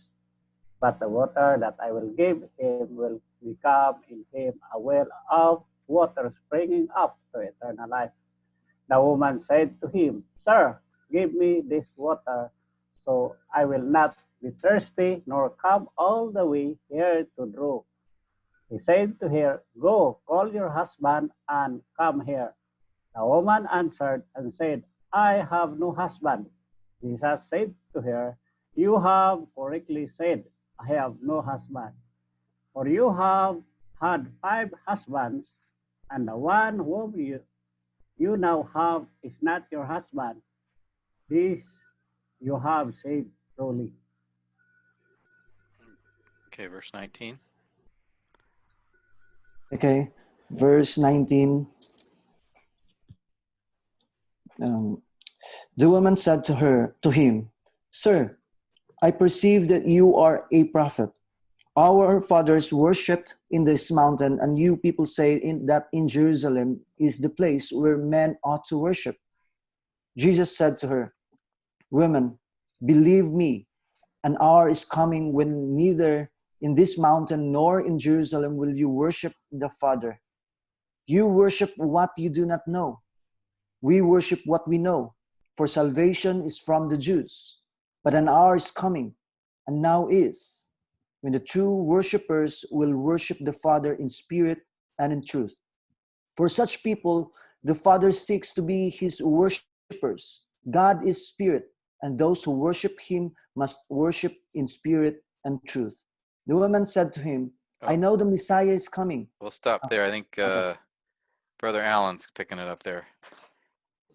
Speaker 10: But the water that I will give him will become in him a well of water springing up to eternal life. The woman said to him, Sir, give me this water, so I will not be thirsty, nor come all the way here to draw. He said to her, Go, call your husband and come here. The woman answered and said, I have no husband. Jesus said to her, You have correctly said, I have no husband. For you have had 5 husbands, and the one whom you now have is not your husband. This you have said truly.
Speaker 2: Okay, verse 19.
Speaker 7: Okay, verse 19. Um, the woman said to him, Sir, I perceive that you are a prophet. Our fathers worshipped in this mountain, and you people say that in Jerusalem is the place where men ought to worship. Jesus said to her, Woman, believe me, an hour is coming when neither in this mountain nor in Jerusalem will you worship the Father. You worship what you do not know. We worship what we know, for salvation is from the Jews. But an hour is coming, and now is, when the true worshippers will worship the Father in spirit and in truth. For such people, the Father seeks to be his worshippers. God is spirit, and those who worship him must worship in spirit and truth. The woman said to him, I
Speaker 2: Oh,
Speaker 7: know the Messiah is coming.
Speaker 2: we'll stop there. I think
Speaker 7: Okay.
Speaker 2: Brother Allen's picking it up there.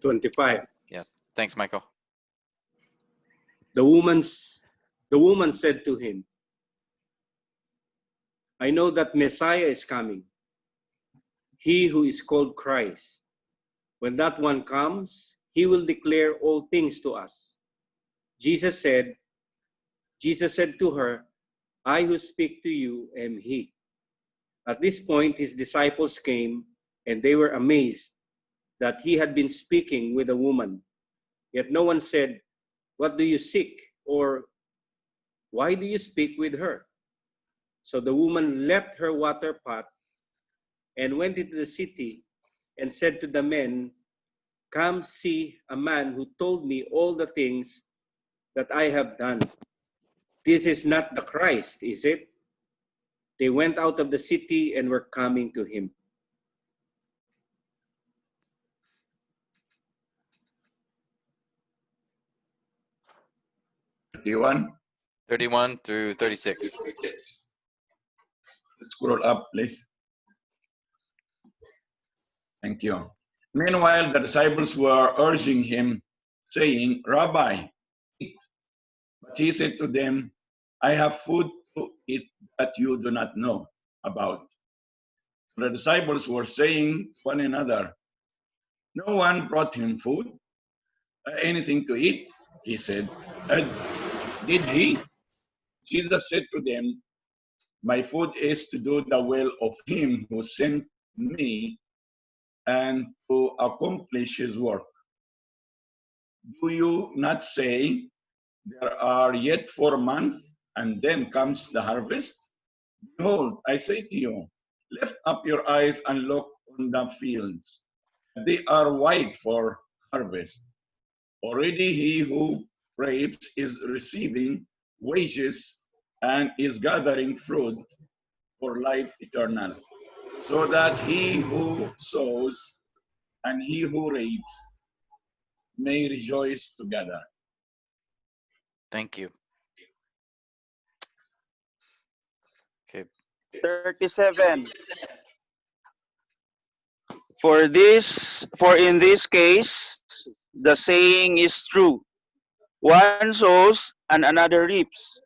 Speaker 8: 25.
Speaker 2: Yeah. Thanks, Michael.
Speaker 8: The woman said to him, I know that Messiah is coming, he who is called Christ. When that one comes, he will declare all things to us. Jesus said to her, I who speak to you am he. At this point, his disciples came, and they were amazed that he had been speaking with a woman. Yet no one said, What do you seek? Or why do you speak with her? So the woman left her water pot and went into the city and said to the men, Come see a man who told me all the things that I have done. This is not the Christ, is it? They went out of the city and were coming to him.
Speaker 4: Thirty-one.
Speaker 2: 31 through 36.
Speaker 4: Let's scroll up, please. Thank you. Meanwhile, the disciples were urging him, saying, Rabbi, eat. But he said to them, I have food to eat that you do not know about. The disciples were saying to one another, No one brought him food, anything to eat, he said. Did he? Jesus said to them, My food is to do the will of him who sent me and to accomplish his work. Do you not say, There are yet 4 months, and then comes the harvest? Behold, I say to you, lift up your eyes and look on the fields. They are white for harvest. Already he who reaps is receiving wages and is gathering fruit for life eternal, so that he who sows and he who reaps may rejoice together.
Speaker 2: Thank you. Okay.
Speaker 6: 37. For in this case, the saying is true. One sows and another reaps.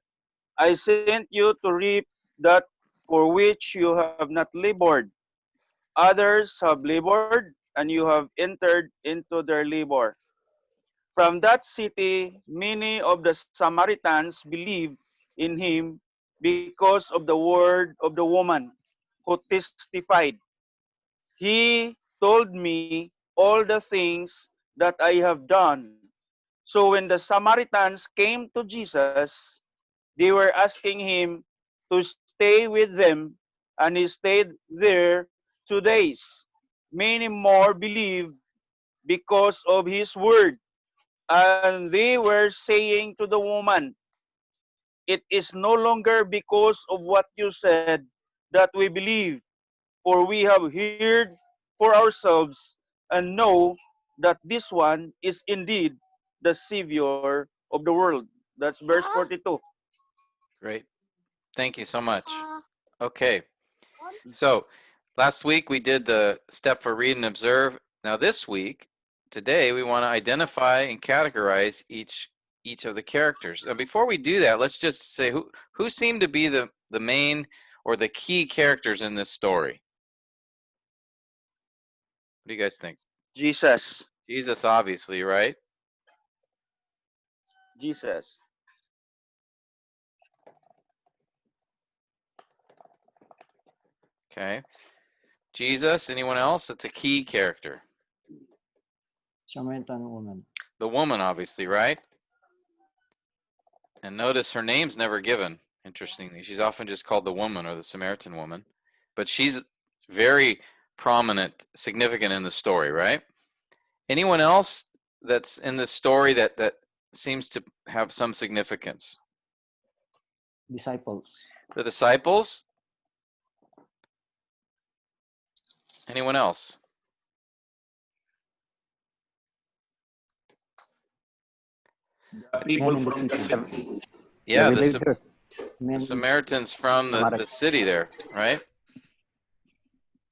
Speaker 6: I sent you to reap that for which you have not labored. Others have labored, and you have entered into their labor. From that city, many of the Samaritans believed in him because of the word of the woman who testified, He told me all the things that I have done. So when the Samaritans came to Jesus, they were asking him to stay with them, and he stayed there 2 days. Many more believed because of his word, and they were saying to the woman, It is no longer because of what you said that we believe, for we have heard for ourselves and know that this one is indeed the Savior of the world. That's verse 42.
Speaker 2: Great. Thank you so much. Okay. So last week we did the step for read and observe. Now this week, today, we want to identify and categorize each of the characters. And before we do that, let's just say who seem to be the main or the key characters in this story. What do you guys think?
Speaker 6: Jesus.
Speaker 2: Jesus, obviously, right?
Speaker 6: Jesus.
Speaker 2: Okay. Jesus, anyone else? It's a key character.
Speaker 7: Samaritan woman.
Speaker 2: The woman, obviously, right? And notice her name's never given, interestingly. She's often just called the woman or the Samaritan woman. But she's very prominent, significant in the story, right? Anyone else that's in this story that seems to have some significance?
Speaker 7: Disciples.
Speaker 2: The disciples? Anyone else?
Speaker 4: The people
Speaker 10: Men in the
Speaker 4: from the
Speaker 10: city.
Speaker 4: city.
Speaker 2: Yeah,
Speaker 10: The
Speaker 2: the
Speaker 10: villagers.
Speaker 7: Men.
Speaker 2: Samaritans from the city there, right?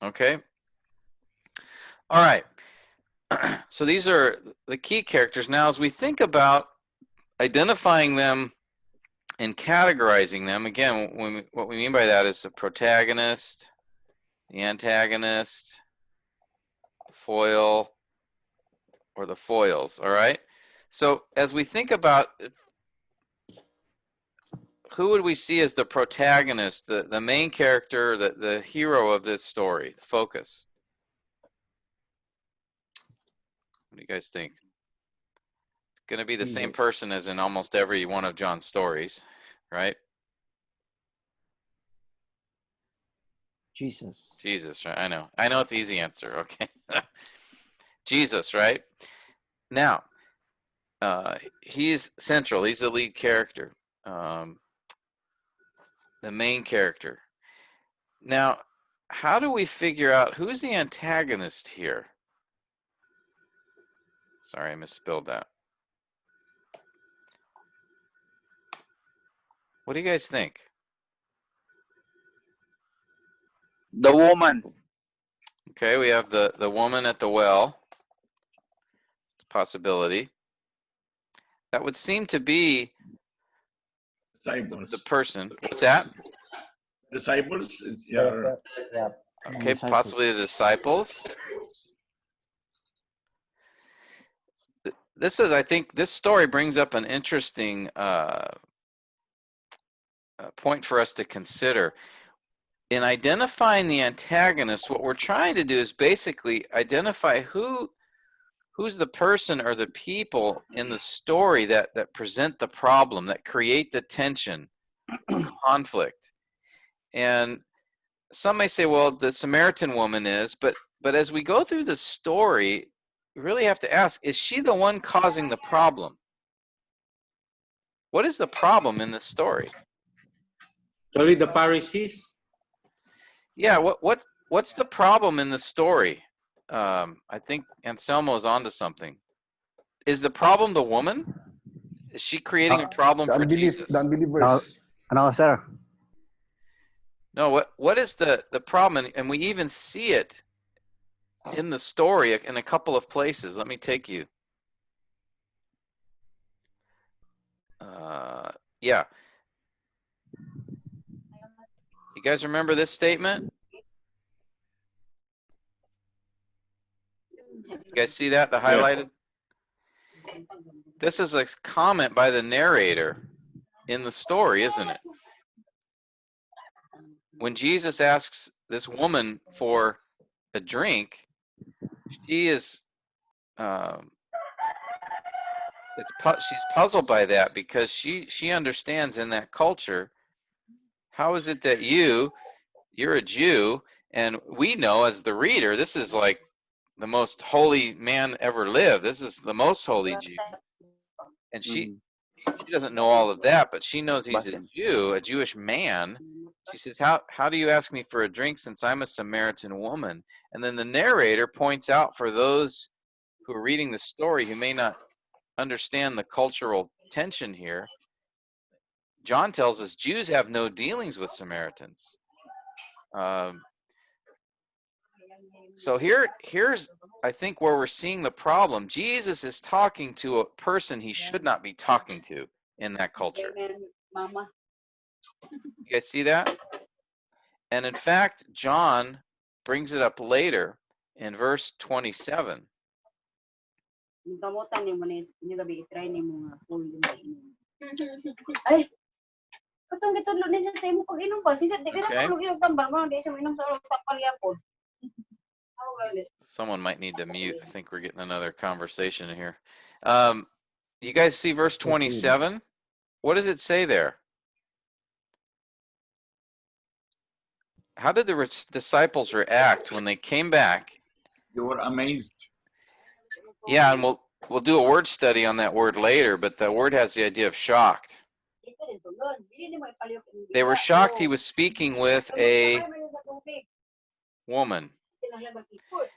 Speaker 2: Okay. All right. So these are the key characters. Now, as we think about identifying them and categorizing them, again, what we mean by that is the protagonist, the antagonist, foil, or the foils, all right? So as we think about who would we see as the protagonist, the main character, the hero of this story, the focus? What do you guys think? It's going to be the same person as in almost every one of John's stories, right?
Speaker 7: Jesus.
Speaker 2: Jesus, right? I know it's an easy answer, okay? Jesus, right? Now, he's central. He's the lead character, the main character. Now, how do we figure out who's the antagonist here? Sorry, I misspelled that. What do you guys think?
Speaker 6: The woman.
Speaker 2: Okay, we have the woman at the well. Possibility. That would seem to be
Speaker 4: Disciples.
Speaker 2: the person. What's that?
Speaker 4: Disciples? Yeah.
Speaker 10: Yeah.
Speaker 2: Okay,
Speaker 7: Disciples.
Speaker 2: possibly the disciples. This is, I think, this story brings up an interesting point for us to consider. In identifying the antagonist, what we're trying to do is basically identify who's the person or the people in the story that present the problem, that create the tension, conflict. And some may say, well, the Samaritan woman is, but as we go through the story, we really have to ask, is she the one causing the problem? What is the problem in this story?
Speaker 8: Sorry, the Pharisees?
Speaker 2: Yeah, what's the problem in the story? I think Anselmo's onto something. Is the problem the woman? Is she creating a problem for Jesus?
Speaker 9: The unbelievers.
Speaker 10: No, sir.
Speaker 2: No, what is the problem? And we even see it in the story in a couple of places. Let me take you. Yeah. You guys remember this statement? You guys see that, the highlighted? This is a comment by the narrator in the story, isn't it? When Jesus asks this woman for a drink, she is she's puzzled by that because she understands in that culture, how is it that you're a Jew, and we know as the reader, this is like the most holy man ever lived. This is the most holy Jew. And she doesn't know all of that, but she knows he's a Jew, a Jewish man. She says, how do you ask me for a drink since I'm a Samaritan woman? And then the narrator points out, for those who are reading the story who may not understand the cultural tension here, John tells us Jews have no dealings with Samaritans. So here's, I think, where we're seeing the problem. Jesus is talking to a person he should not be talking to in that culture. You guys see that? And in fact, John brings it up later in verse 27. Someone might need to mute. I think we're getting another conversation here. You guys see verse 27? What does it say there? How did the disciples react when they came back?
Speaker 4: They were amazed.
Speaker 2: Yeah, and we'll do a word study on that word later, but the word has the idea of shocked. They were shocked he was speaking with a woman.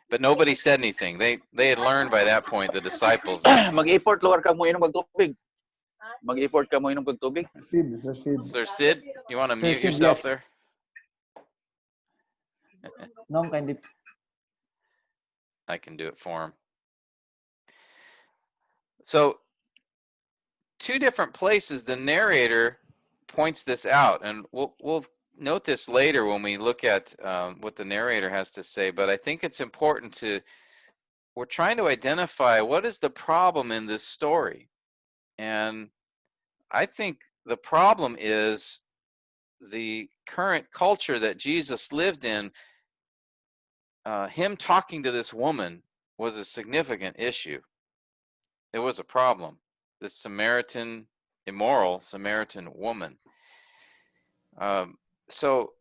Speaker 2: But nobody said anything. They had learned by that point, the disciples.
Speaker 6: Mag-import lugar ka mo inom ng tubig. Mag-import ka mo inom ng tubig.
Speaker 2: Sir Sid, you want to
Speaker 7: Sir
Speaker 2: mute
Speaker 7: Sid,
Speaker 2: yourself
Speaker 7: yes.
Speaker 2: there?
Speaker 7: No, kindly.
Speaker 2: I can do it for him. So, two different places, the narrator points this out, and we'll note this later when we look at what the narrator has to say, but I think it's important we're trying to identify what is the problem in this story. And I think the problem is the current culture that Jesus lived in. Him talking to this woman was a significant issue. It was a problem. This immoral Samaritan woman. So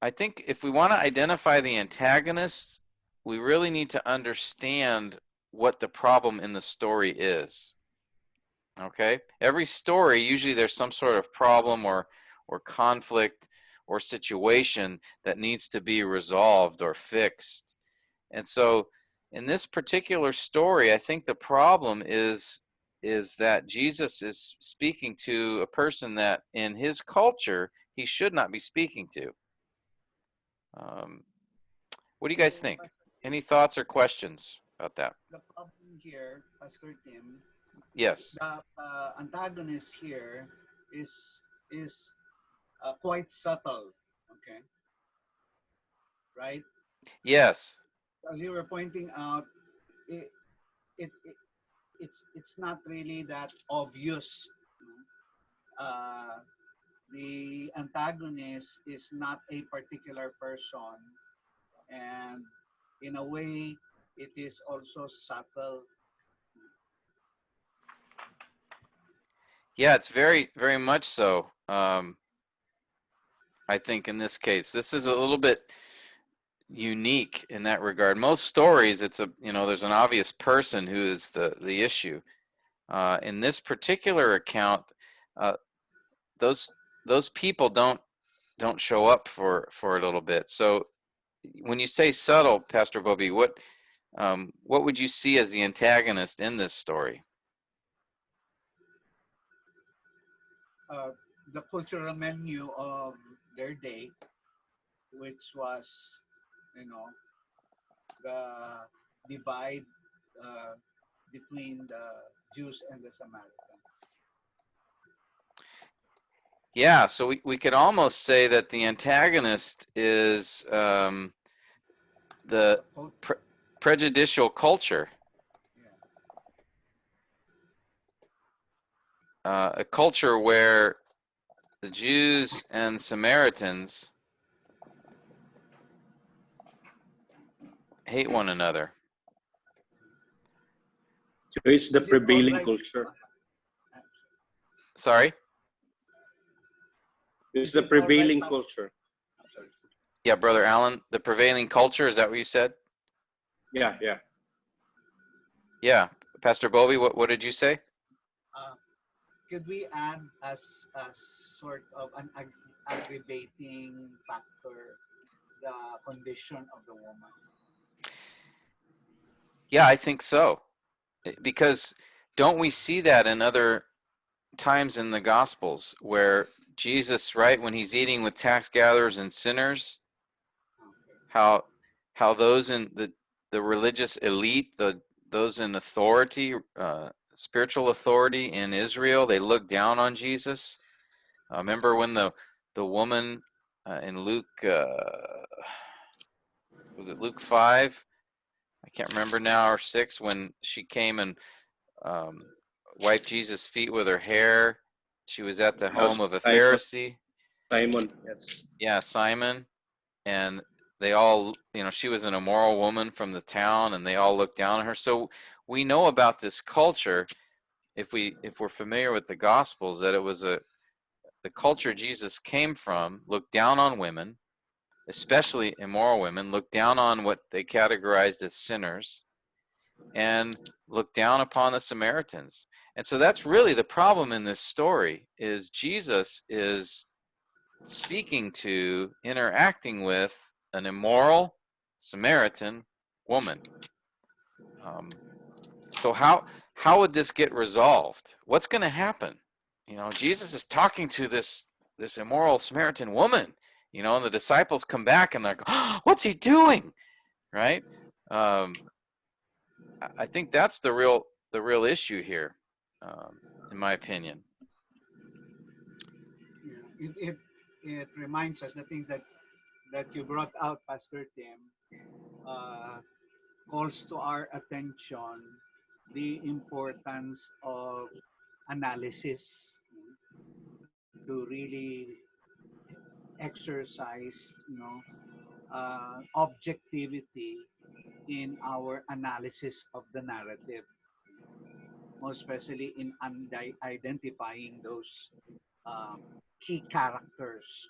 Speaker 2: I think if we want to identify the antagonists, we really need to understand what the problem in the story is. Okay? Every story, usually there's some sort of problem or conflict or situation that needs to be resolved or fixed. And so in this particular story, I think the problem is that Jesus is speaking to a person that in his culture he should not be speaking to. What do you guys think? Any thoughts or questions about that?
Speaker 1: The problem here, Pastor Tim,
Speaker 2: Yes.
Speaker 1: the antagonist here is quite subtle. Okay, right?
Speaker 2: Yes.
Speaker 1: As you were pointing out, it, it, it it's not really that obvious. Uh, the antagonist is not a particular person, and in a way, it is also subtle.
Speaker 2: Yeah, it's very, very much so. I think in this case, this is a little bit unique in that regard. Most stories, it's there's an obvious person who is the issue. In this particular account, those people don't show up for a little bit. So when you say subtle, Pastor Bobby, what would you see as the antagonist in this story?
Speaker 1: The cultural menu of their day, which was, the divide between the Jews and the Samaritans.
Speaker 2: Yeah, so we could almost say that the antagonist is the prejudicial culture. A culture where the Jews and Samaritans hate one another.
Speaker 8: So it's the prevailing culture.
Speaker 2: Sorry?
Speaker 8: It's the prevailing culture.
Speaker 2: Yeah, Brother Allen, the prevailing culture, is that what you said?
Speaker 8: Yeah.
Speaker 2: Yeah. Pastor Bobby, what did you say?
Speaker 1: Could we add as sort of an aggravating factor the condition of the woman?
Speaker 2: Yeah, I think so. Because don't we see that in other times in the Gospels where Jesus, right, when he's eating with tax gatherers and sinners, how those in the religious elite, those in authority, spiritual authority in Israel, they look down on Jesus. Remember when the woman in Luke, was it Luke 5? I can't remember now, or 6, when she came and wiped Jesus' feet with her hair. She was at the home of a Pharisee.
Speaker 8: Simon, yes.
Speaker 2: Yeah, Simon. And they all, she was an immoral woman from the town, and they all looked down on her. So we know about this culture, if we're familiar with the Gospels, that it was the culture Jesus came from looked down on women, especially immoral women, looked down on what they categorized as sinners, and looked down upon the Samaritans. And so that's really the problem in this story, is Jesus is speaking to, interacting with an immoral Samaritan woman. So how would this get resolved? What's going to happen? Jesus is talking to this immoral Samaritan woman, and the disciples come back and they're like, oh, what's he doing? Right? I think that's the real issue here, in my opinion.
Speaker 1: It reminds us the things that you brought out, Pastor Tim, calls to our attention the importance of analysis, to really exercise, objectivity in our analysis of the narrative, most especially in identifying those key characters.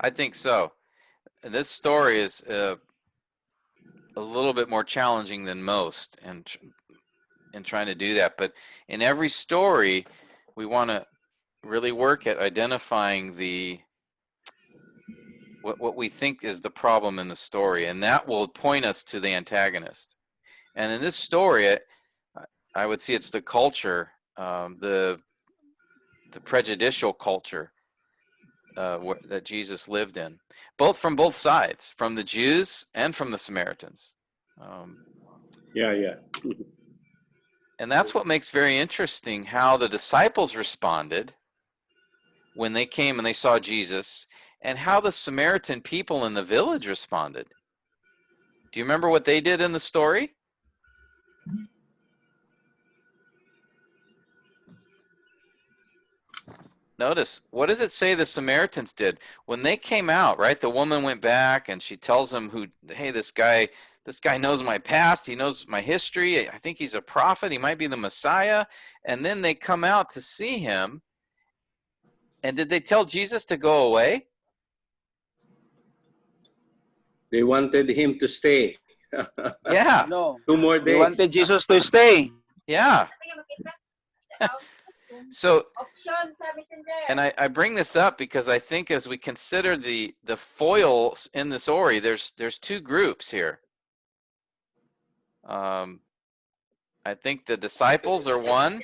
Speaker 2: I think so. And this story is a little bit more challenging than most in trying to do that. But in every story, we want to really work at identifying what we think is the problem in the story, and that will point us to the antagonist. And in this story, I would see it's the culture, the prejudicial culture that Jesus lived in, from both sides, from the Jews and from the Samaritans.
Speaker 8: Yeah.
Speaker 2: And that's what makes very interesting how the disciples responded when they came and they saw Jesus, and how the Samaritan people in the village responded. Do you remember what they did in the story? Notice, what does it say the Samaritans did? When they came out, right, the woman went back and she tells them, hey, this guy knows my past, he knows my history, I think he's a prophet, he might be the Messiah. And then they come out to see him. And did they tell Jesus to go away?
Speaker 8: They wanted him to stay.
Speaker 2: Yeah.
Speaker 6: No.
Speaker 8: 2 more
Speaker 6: They
Speaker 8: days.
Speaker 6: wanted Jesus to stay.
Speaker 2: Yeah. So, and I bring this up because I think as we consider the foils in the story, there's two groups here. I think the disciples are one.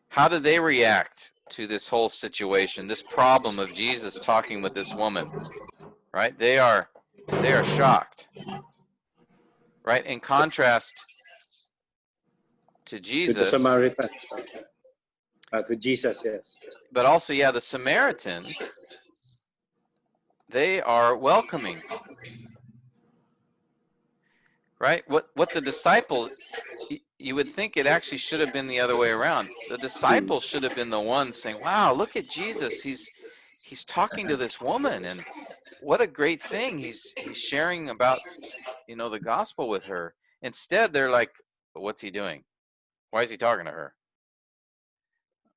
Speaker 2: How do they react to this whole situation, this problem of Jesus talking with this woman? Right? They are shocked. Right? In contrast to Jesus.
Speaker 8: To the Samaritan. To Jesus, yes.
Speaker 2: But also, yeah, the Samaritans, they are welcoming. Right? What the disciples, you would think it actually should have been the other way around. The disciples should have been the ones saying, wow, look at Jesus. He's talking to this woman, and what a great thing. He's sharing about, the gospel with her. Instead, they're like, what's he doing? Why is he talking to her?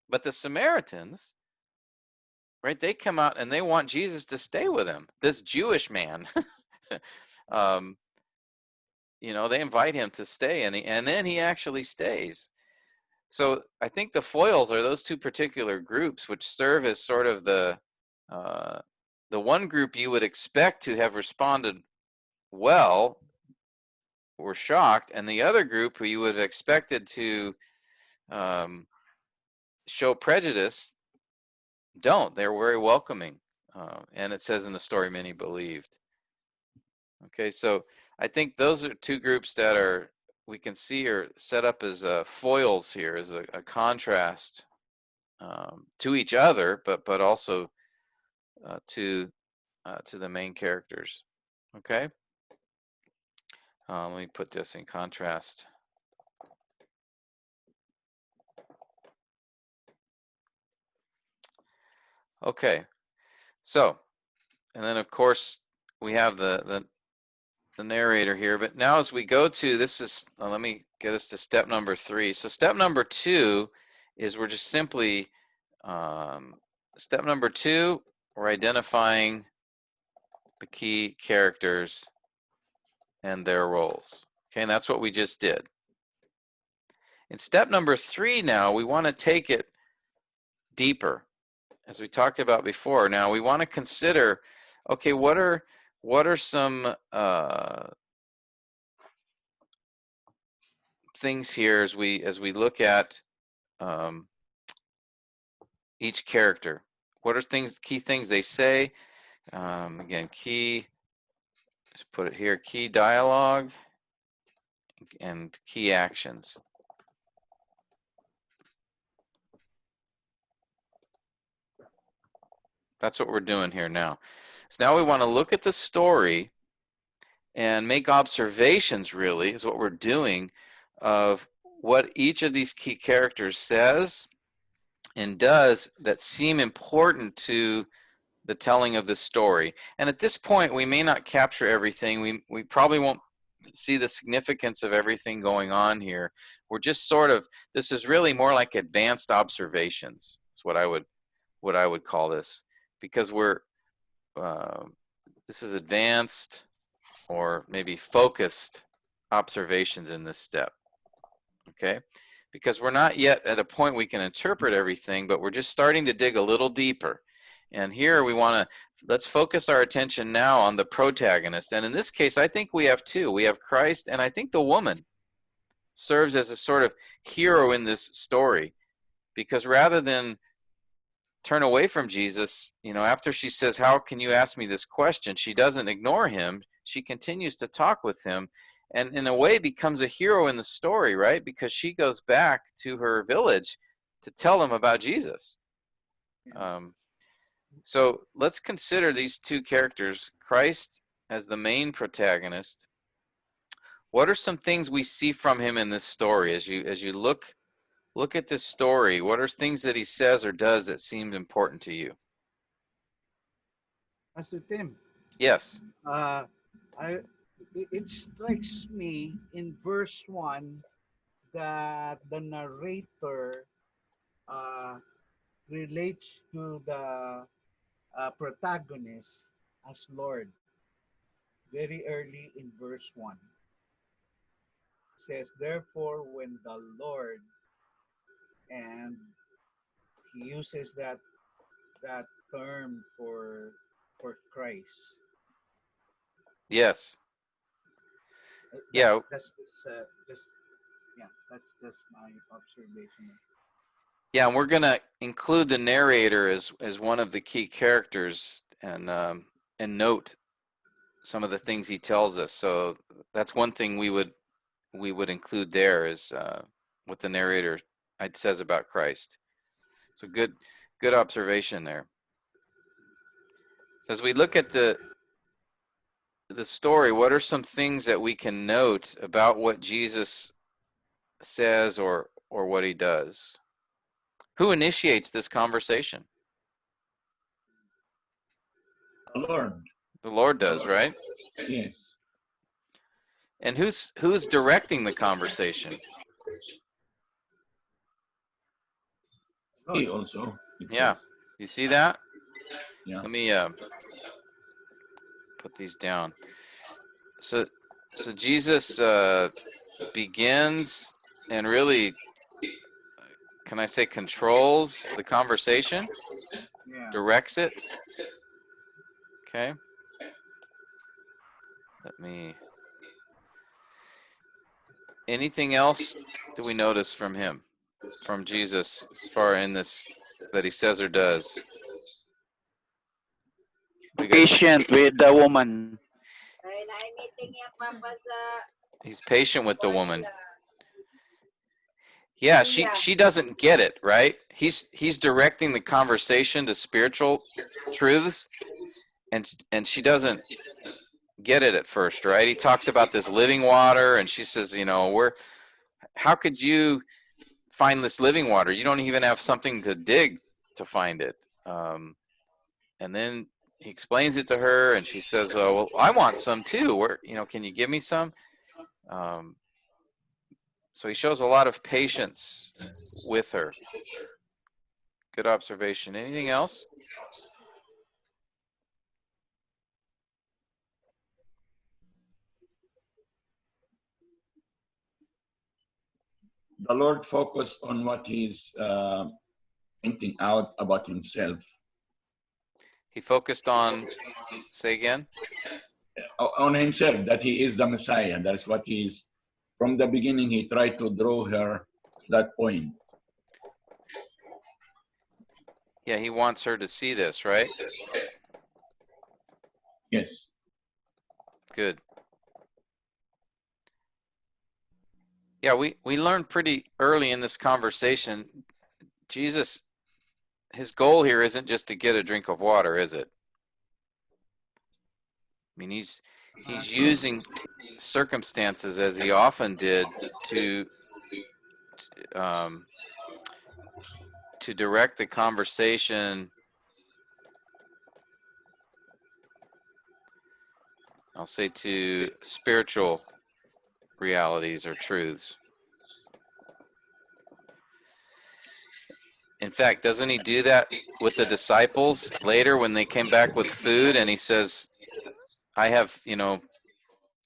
Speaker 2: But the Samaritans, right, they come out and they want Jesus to stay with them. This Jewish man, they invite him to stay, and then he actually stays. So I think the foils are those two particular groups, which serve as sort of the one group you would expect to have responded well, were shocked, and the other group who you would have expected to show prejudice don't. They're very welcoming. And it says in the story, many believed. Okay, so I think those are two groups that are, we can see, are set up as foils here, as a contrast to each other, but also to the main characters. Okay, let me put this in contrast. Okay, so, and then of course we have the narrator here, but now as we go to, this is, let me get us to step number 3. So step number 2 is we're just simply, step number 2, we're identifying the key characters and their roles. Okay, and that's what we just did. In step number 3 now, we want to take it deeper, as we talked about before. Now we want to consider, okay, what are some things here as we look at each character. What are key things they say? Again, key, let's put it here, key dialogue and key actions. That's what we're doing here now. So now we want to look at the story and make observations, really, is what we're doing, of what each of these key characters says and does that seem important to the telling of the story. And at this point, we may not capture everything. We probably won't see the significance of everything going on here. We're just sort of, this is really more like advanced observations. That's what I would call this, because we're this is advanced or maybe focused observations in this step. Okay, because we're not yet at a point we can interpret everything, but we're just starting to dig a little deeper. And here we want to, let's focus our attention now on the protagonist. And in this case, I think we have two. We have Christ, and I think the woman serves as a sort of hero in this story, because rather than turn away from Jesus, you know, after she says, "How can you ask me this question?" she doesn't ignore him. She continues to talk with him, and in a way becomes a hero in the story, right? Because she goes back to her village to tell him about Jesus. So let's consider these two characters, Christ as the main protagonist. What are some things we see from him in this story as you look at this story? What are things that he says or does that seem important to you?
Speaker 1: Pastor Tim.
Speaker 2: Yes.
Speaker 1: It strikes me in verse 1 that the narrator relates to the protagonist as Lord. Very early in verse 1. It says, therefore, when the Lord, and he uses that term for Christ.
Speaker 2: Yes. Yeah.
Speaker 1: That's just yeah. That's just my observation.
Speaker 2: Yeah, and we're going to include the narrator as one of the key characters, and note some of the things he tells us. So that's one thing we would include there, is what the narrator says about Christ. So good observation there. So as we look at the story, what are some things that we can note about what Jesus says or what he does? Who initiates this conversation?
Speaker 4: The Lord.
Speaker 2: The Lord does, right?
Speaker 4: Yes.
Speaker 2: And who's directing the conversation?
Speaker 4: He also.
Speaker 2: Yeah. You see that?
Speaker 4: Yeah.
Speaker 2: Let me put these down. So Jesus begins and really, can I say, controls the conversation?
Speaker 1: Yeah.
Speaker 2: Directs it? Okay. Let me, anything else do we notice from him? from Jesus as far in this that he says or does? We got,
Speaker 6: Patient with the woman.
Speaker 2: he's patient with the woman. Yeah, she doesn't get it, right? He's directing the conversation to spiritual truths, and she doesn't get it at first, right? He talks about this living water, and she says, how could you find this living water? You don't even have something to dig to find it. And then he explains it to her, and she says, "Oh, well, I want some too. Where, can you give me some?" So he shows a lot of patience with her. Good observation. Anything else?
Speaker 4: The Lord focused on what he's pointing out about himself.
Speaker 2: He focused on, say again?
Speaker 4: On himself, that he is the Messiah. That's what he's, from the beginning, he tried to draw her that point.
Speaker 2: Yeah, he wants her to see this, right?
Speaker 4: Yes.
Speaker 2: Good. Yeah, we learned pretty early in this conversation, Jesus, his goal here isn't just to get a drink of water, is it? I mean, he's using circumstances, as he often did, to direct the conversation. I'll say to spiritual realities or truths. In fact, doesn't he do that with the disciples later when they came back with food, and he says, I have,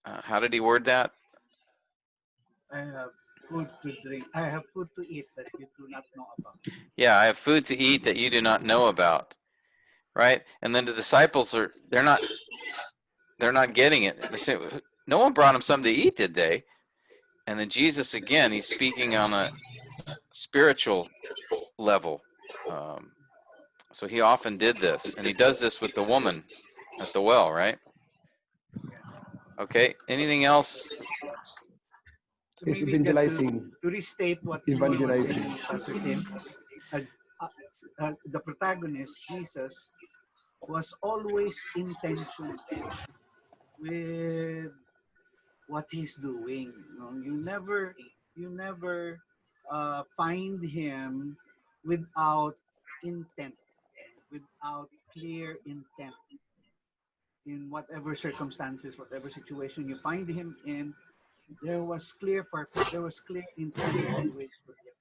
Speaker 2: how did he word that?
Speaker 1: I have food to drink. I have food to eat that you do not know about.
Speaker 2: Yeah, I have food to eat that you do not know about. Right? And then the disciples they're not getting it. They say, no one brought them something to eat, did they? And then Jesus, again, he's speaking on a spiritual level. So he often did this, and he does this with the woman at the well, right? Okay, anything else?
Speaker 1: So
Speaker 9: He's
Speaker 1: maybe just
Speaker 9: evangelizing.
Speaker 1: to restate what you were saying, Pastor Tim, the protagonist, Jesus, was always intentional with what he's doing. You never find him without intent, without clear intent. In whatever circumstances, whatever situation you find him in, there was clear purpose, there was clear intent always with him.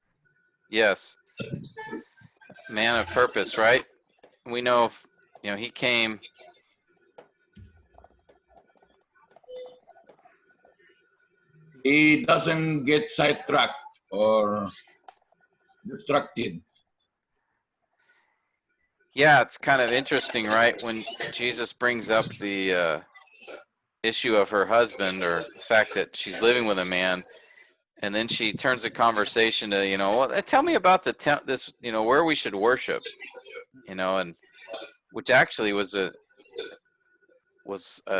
Speaker 2: Yes. Man of purpose, right? We know, he came.
Speaker 4: He doesn't get sidetracked or distracted.
Speaker 2: Yeah, it's kind of interesting, right? When Jesus brings up the issue of her husband, or the fact that she's living with a man, and then she turns the conversation to, well, tell me about this, where we should worship, and which actually was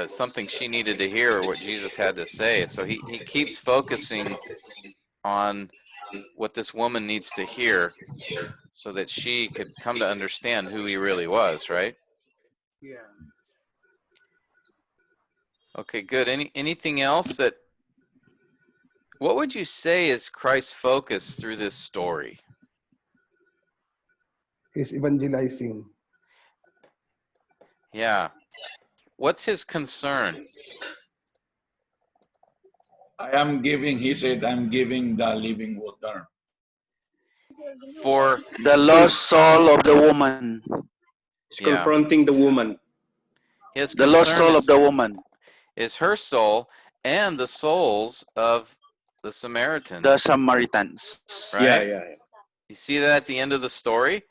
Speaker 2: something she needed to hear, what Jesus had to say. So he keeps focusing on what this woman needs to hear, so that she could come to understand who he really was, right?
Speaker 1: Yeah.
Speaker 2: Okay, good. Anything else what would you say is Christ's focus through this story?
Speaker 9: He's evangelizing.
Speaker 2: Yeah. What's his concern?
Speaker 4: He said, I'm giving the living water.
Speaker 2: For
Speaker 6: The lost soul of the woman.
Speaker 8: He's confronting the woman.
Speaker 2: His
Speaker 6: The lost
Speaker 2: concern
Speaker 6: soul of the woman.
Speaker 2: is her soul and the souls of the Samaritans.
Speaker 6: The Samaritans.
Speaker 2: Right?
Speaker 8: Yeah.
Speaker 2: You see that at the end of the story?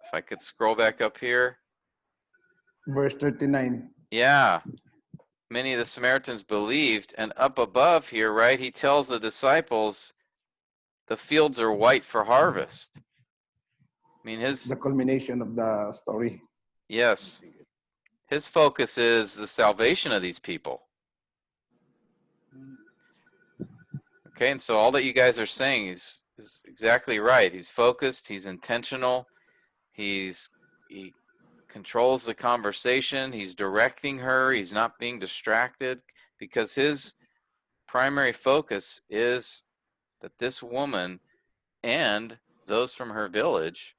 Speaker 2: If I could scroll back up here.
Speaker 9: Verse 39.
Speaker 2: Yeah. Many of the Samaritans believed, and up above here, right, he tells the disciples, the fields are white for harvest. I mean,
Speaker 9: The culmination of the story.
Speaker 2: yes, his focus is the salvation of these people. Okay, and so all that you guys are saying is exactly right. He's focused, he's intentional, he controls the conversation, he's directing her, he's not being distracted, because his primary focus is that this woman and those from her village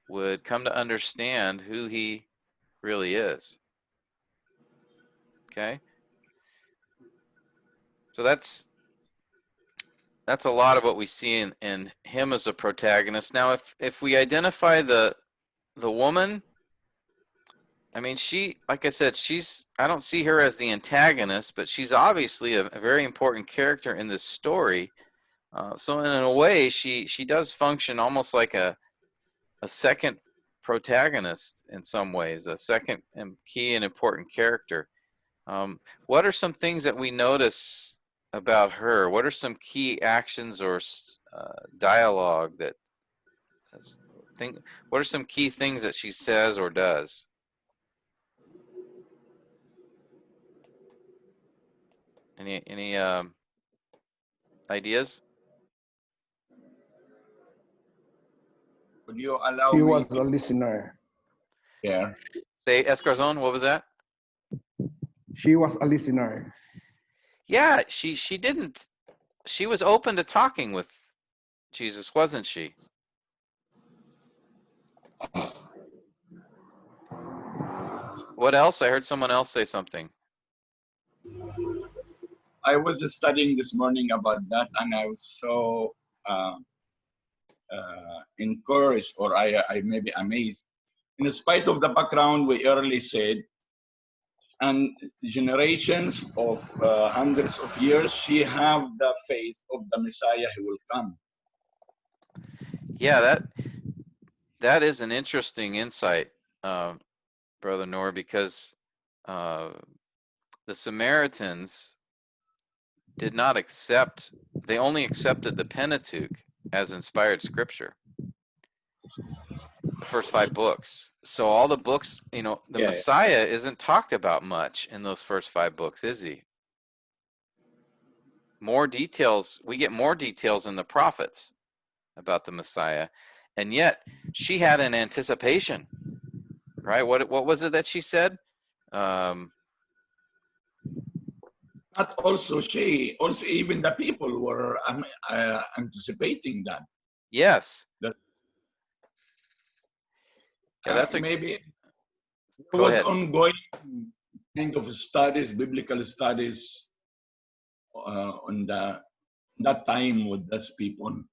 Speaker 2: would come to understand who he really is. Okay? So that's a lot of what we see in him as a protagonist. Now, if we identify the woman, I mean, she, like I said, I don't see her as the antagonist, but she's obviously a very important character in this story. So in a way, she does function almost like a second protagonist in some ways, a second and key and important character. What are some things that we notice about her? What are some key actions or dialogue that what are some key things that she says or does? Any ideas?
Speaker 4: Would you allow
Speaker 9: She
Speaker 4: me
Speaker 9: was
Speaker 4: to
Speaker 9: a listener.
Speaker 4: share?
Speaker 2: Say, Escarzon, what was that?
Speaker 9: She was a listener.
Speaker 2: Yeah, she didn't. She was open to talking with Jesus, wasn't she? What else? I heard someone else say something.
Speaker 4: I was studying this morning about that, and I was so encouraged, or I may be amazed. In spite of the background we early said, and generations of hundreds of years, she have the faith of the Messiah who will come.
Speaker 2: Yeah, that is an interesting insight, Brother Noor, because the Samaritans did not accept, they only accepted the Pentateuch as inspired scripture, the first 5 books. So all the books, the Messiah isn't talked about much in those first 5 books, is he? More details, we get more details in the prophets about the Messiah, and yet she had an anticipation, right? What was it that she said?
Speaker 4: Not also she, also even the people were anticipating that.
Speaker 2: Yes.
Speaker 4: That
Speaker 2: that's
Speaker 4: maybe
Speaker 2: Go
Speaker 4: there was
Speaker 2: ahead.
Speaker 4: ongoing kind of studies, biblical studies on that time with those people.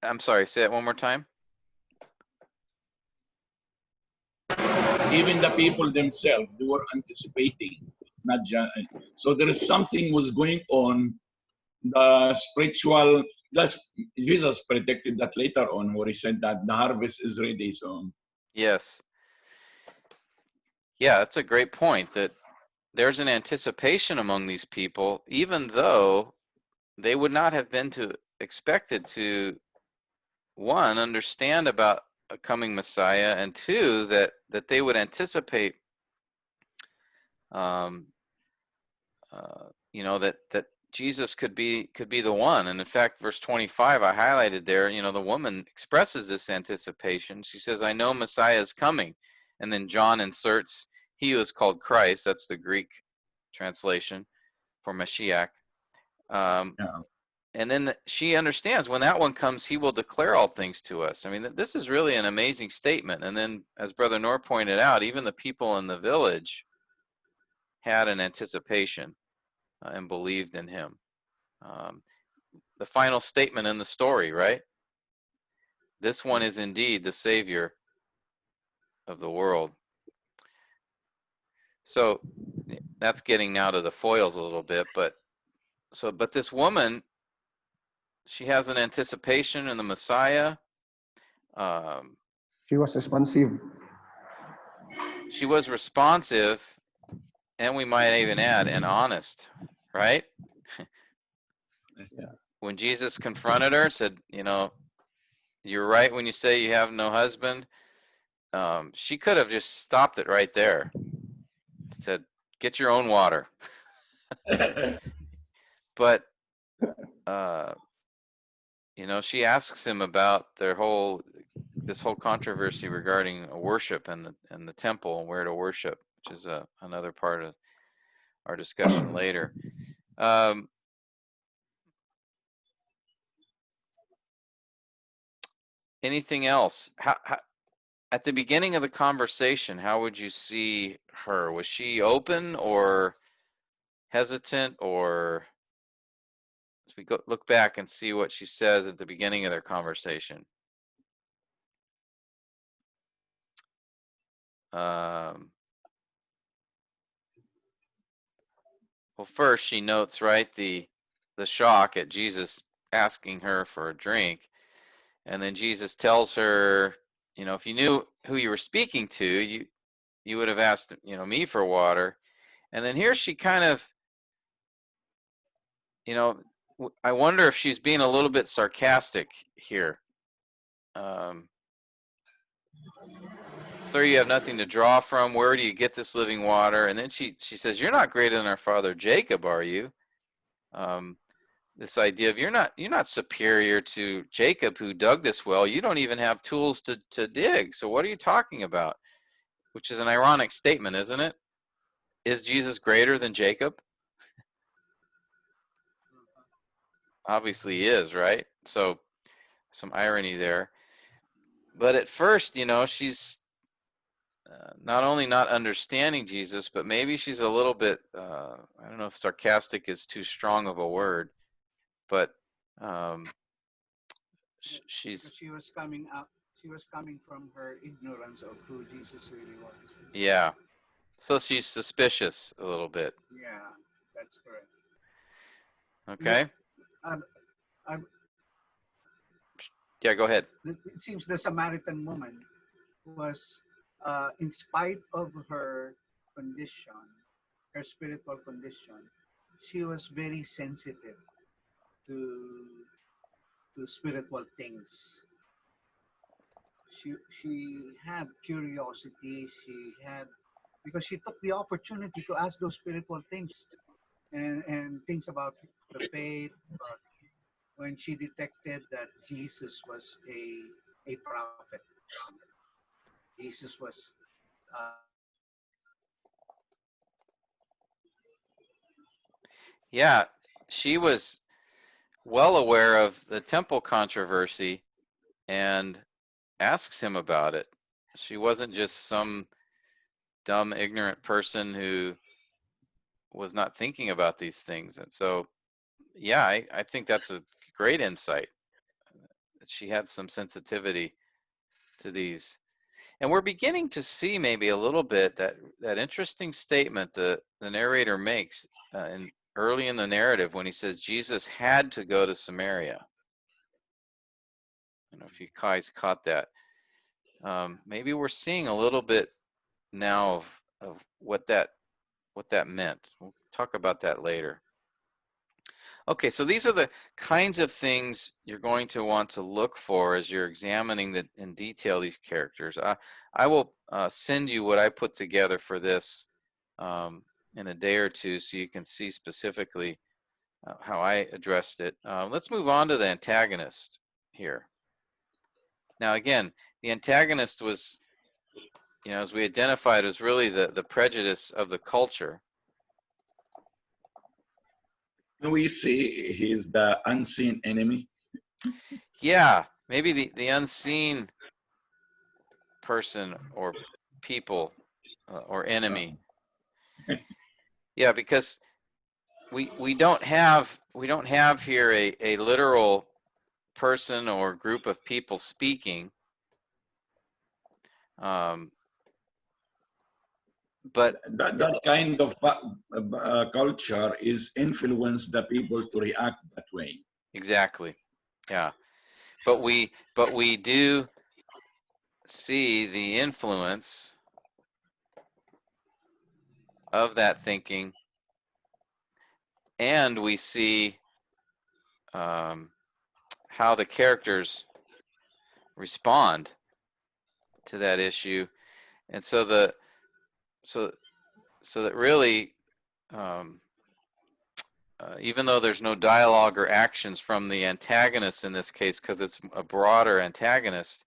Speaker 2: I'm sorry, say that one more time.
Speaker 4: Even the people themselves, they were anticipating, not just. So there is something was going on. The spiritual, Jesus predicted that later on, where he said that the harvest is ready. So
Speaker 2: yes, yeah, that's a great point. That there's an anticipation among these people, even though they would not have been expected to, one, understand about a coming Messiah, and two, that they would anticipate, that Jesus could be the one. And in fact, verse 25 I highlighted there. The woman expresses this anticipation. She says, "I know Messiah is coming," and then John inserts, "He who is called Christ." That's the Greek translation for Mashiach. And then she understands, when that one comes, he will declare all things to us. I mean, this is really an amazing statement. And then, as Brother Noor pointed out, even the people in the village had an anticipation and believed in him. The final statement in the story, right? This one is indeed the Savior of the world. So that's getting now to the foils a little bit, but this woman, she has an anticipation in the Messiah.
Speaker 9: She was responsive.
Speaker 2: She was responsive, and we might even add, and honest, right? when Jesus confronted her, said, you're right when you say you have no husband. She could have just stopped it right there. Said, get your own water. But, she asks him about this whole controversy regarding worship and the temple and where to worship, which is another part of our discussion later. Anything else? How, at the beginning of the conversation, how would you see her? Was she open or hesitant, or as we look back and see what she says at the beginning of their conversation? Well, first she notes, right, the shock at Jesus asking her for a drink, and then Jesus tells her, if you knew who you were speaking to, you would have asked, me for water. And then here she kind of, I wonder if she's being a little bit sarcastic here. Sir, you have nothing to draw from. Where do you get this living water? And then she says, you're not greater than our father Jacob, are you? This idea of you're not superior to Jacob, who dug this well. You don't even have tools to dig. So what are you talking about? Which is an ironic statement, isn't it? Is Jesus greater than Jacob? Obviously he is, right? So some irony there. But at first, she's not only not understanding Jesus, but maybe she's a little bit, I don't know if sarcastic is too strong of a word, but she's...
Speaker 1: She was coming up. She was coming from her ignorance of who Jesus really was.
Speaker 2: Yeah. So she's suspicious a little bit.
Speaker 1: Yeah, that's correct.
Speaker 2: Okay.
Speaker 1: Um, um,
Speaker 2: Yeah, go ahead.
Speaker 1: it seems the Samaritan woman was, in spite of her condition, her spiritual condition, she was very sensitive to spiritual things. She had curiosity. She had, because she took the opportunity to ask those spiritual things and things about the faith. But when she detected that Jesus was a prophet, Jesus was
Speaker 2: Yeah, she was well aware of the temple controversy and asks him about it. She wasn't just some dumb, ignorant person who was not thinking about these things. And so, yeah, I think that's a great insight. She had some sensitivity to these. And we're beginning to see maybe a little bit that interesting statement the narrator makes early in the narrative when he says Jesus had to go to Samaria. I don't know if you guys caught that. Maybe we're seeing a little bit now of what that meant. We'll talk about that later. Okay, so these are the kinds of things you're going to want to look for as you're examining in detail these characters. I will send you what I put together for this in a day or two so you can see specifically how I addressed it. Let's move on to the antagonist here. Now again, the antagonist was, as we identified, was really the prejudice of the culture.
Speaker 4: Can we say he's the unseen enemy?
Speaker 2: Yeah, maybe the unseen person or people or enemy. Yeah, because we don't have here a literal person or group of people speaking, but
Speaker 4: that kind of culture is influence the people to react that way.
Speaker 2: Exactly. Yeah, but we do see the influence of that thinking, and we see how the characters respond to that issue, and so that really, even though there's no dialogue or actions from the antagonist in this case, because it's a broader antagonist,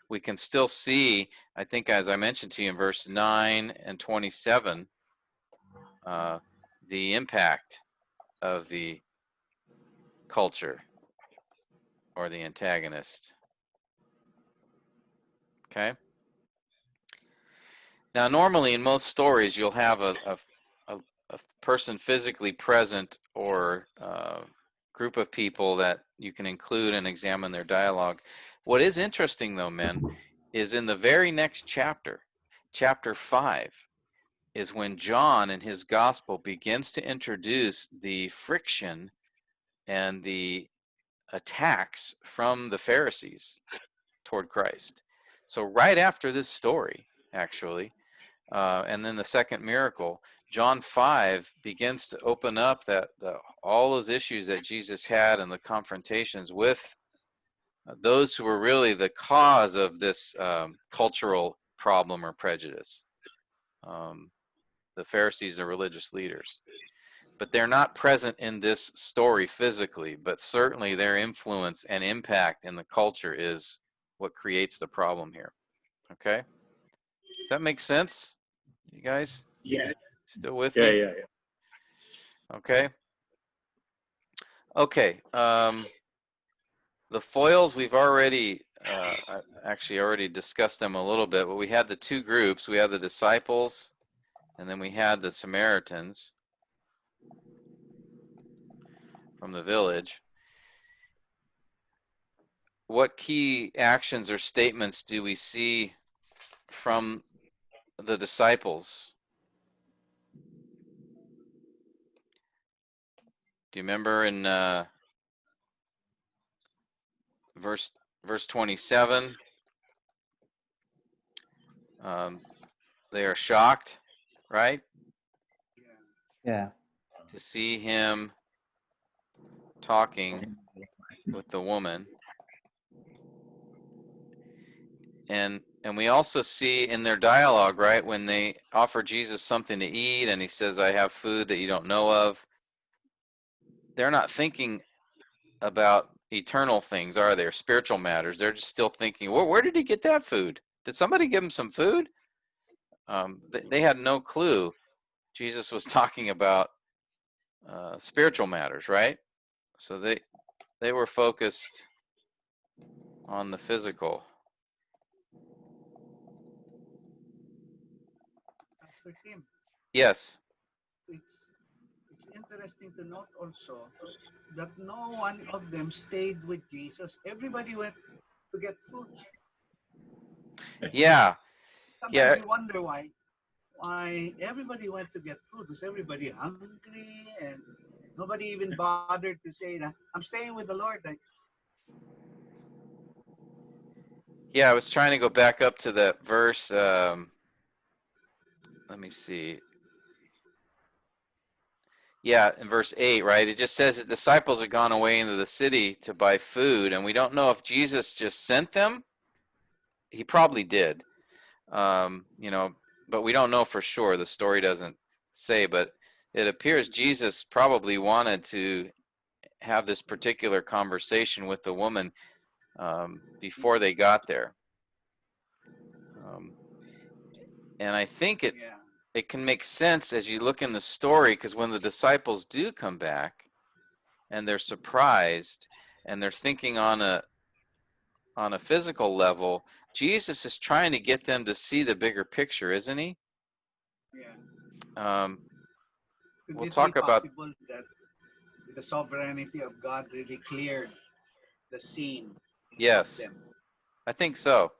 Speaker 2: we can still see, I think, as I mentioned to you in verse 9 and 27, the impact of the culture or the antagonist. Okay? Now, normally in most stories, you'll have a person physically present or group of people that you can include and examine their dialogue. What is interesting, though, men, is in the very next chapter, chapter 5, is when John in his gospel begins to introduce the friction and the attacks from the Pharisees toward Christ. So right after this story, actually, and then the second miracle, John 5 begins to open up that all those issues that Jesus had and the confrontations with those who were really the cause of this cultural problem or prejudice, the Pharisees and religious leaders. But they're not present in this story physically, but certainly their influence and impact in the culture is what creates the problem here. Okay? Does that make sense? You guys?
Speaker 4: Yeah.
Speaker 2: Still with
Speaker 8: Yeah,
Speaker 2: me?
Speaker 8: yeah, yeah.
Speaker 2: Okay. Okay. The foils, we've already actually already discussed them a little bit, but we had the two groups. We had the disciples, and then we had the Samaritans from the village. What key actions or statements do we see from the disciples? Do you remember in verse 27? They are shocked, right?
Speaker 7: Yeah.
Speaker 2: To see him talking with the woman. And we also see in their dialogue, right, when they offer Jesus something to eat and he says, I have food that you don't know of, they're not thinking about eternal things, are they, or spiritual matters. They're just still thinking, well, where did he get that food? Did somebody give him some food? They had no clue Jesus was talking about spiritual matters, right? So they were focused on the physical.
Speaker 1: Pastor Tim,
Speaker 2: Yes.
Speaker 1: it's interesting to note also that no one of them stayed with Jesus. Everybody went to get food.
Speaker 2: Yeah.
Speaker 1: Sometimes you wonder why everybody went to get food. Was everybody hungry and nobody even bothered to say that I'm staying with the Lord? Like,
Speaker 2: Yeah, I was trying to go back up to that verse. Let me see. Yeah, in verse 8, right? It just says the disciples had gone away into the city to buy food, and we don't know if Jesus just sent them. He probably did. But we don't know for sure. The story doesn't say, but it appears Jesus probably wanted to have this particular conversation with the woman before they got there. And I think it can make sense as you look in the story, because when the disciples do come back and they're surprised and they're thinking on a physical level, Jesus is trying to get them to see the bigger picture, isn't he?
Speaker 1: yeah. Could
Speaker 2: We'll
Speaker 1: it be
Speaker 2: talk about,
Speaker 1: possible that the sovereignty of God really cleared the scene of
Speaker 2: yes,
Speaker 1: them?
Speaker 2: I think so.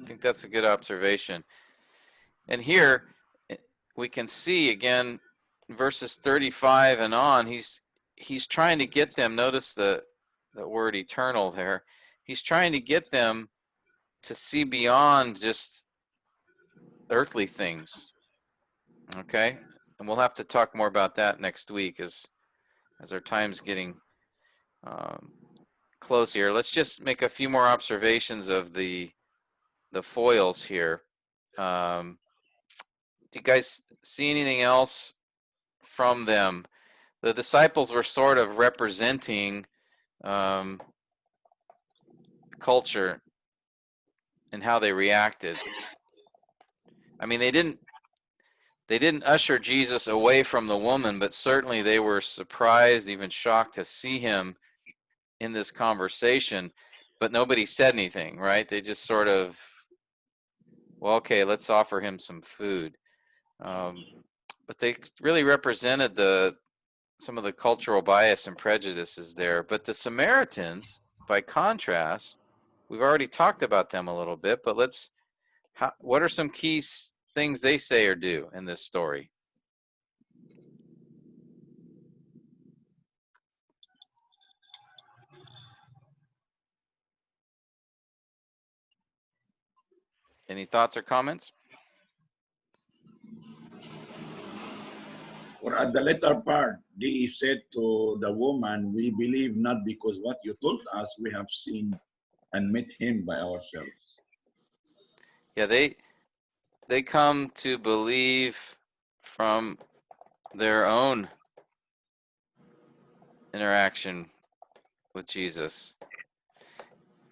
Speaker 2: I think that's a good observation. And here we can see again, verses 35 and on, he's trying to get them, notice the word eternal there. He's trying to get them to see beyond just earthly things. Okay? And we'll have to talk more about that next week as as our time's getting close here, let's just make a few more observations of the foils here. Do you guys see anything else from them? The disciples were sort of representing culture and how they reacted. I mean, they didn't usher Jesus away from the woman, but certainly they were surprised, even shocked to see him in this conversation, but nobody said anything, right? They just sort of, well, okay, let's offer him some food. But they really represented some of the cultural bias and prejudices there. But the Samaritans, by contrast, we've already talked about them a little bit, but what are some key things they say or do in this story? Any thoughts or comments?
Speaker 4: Or at the latter part, they said to the woman, we believe not because what you told us, we have seen and met him by ourselves.
Speaker 2: Yeah, they come to believe from their own interaction with Jesus.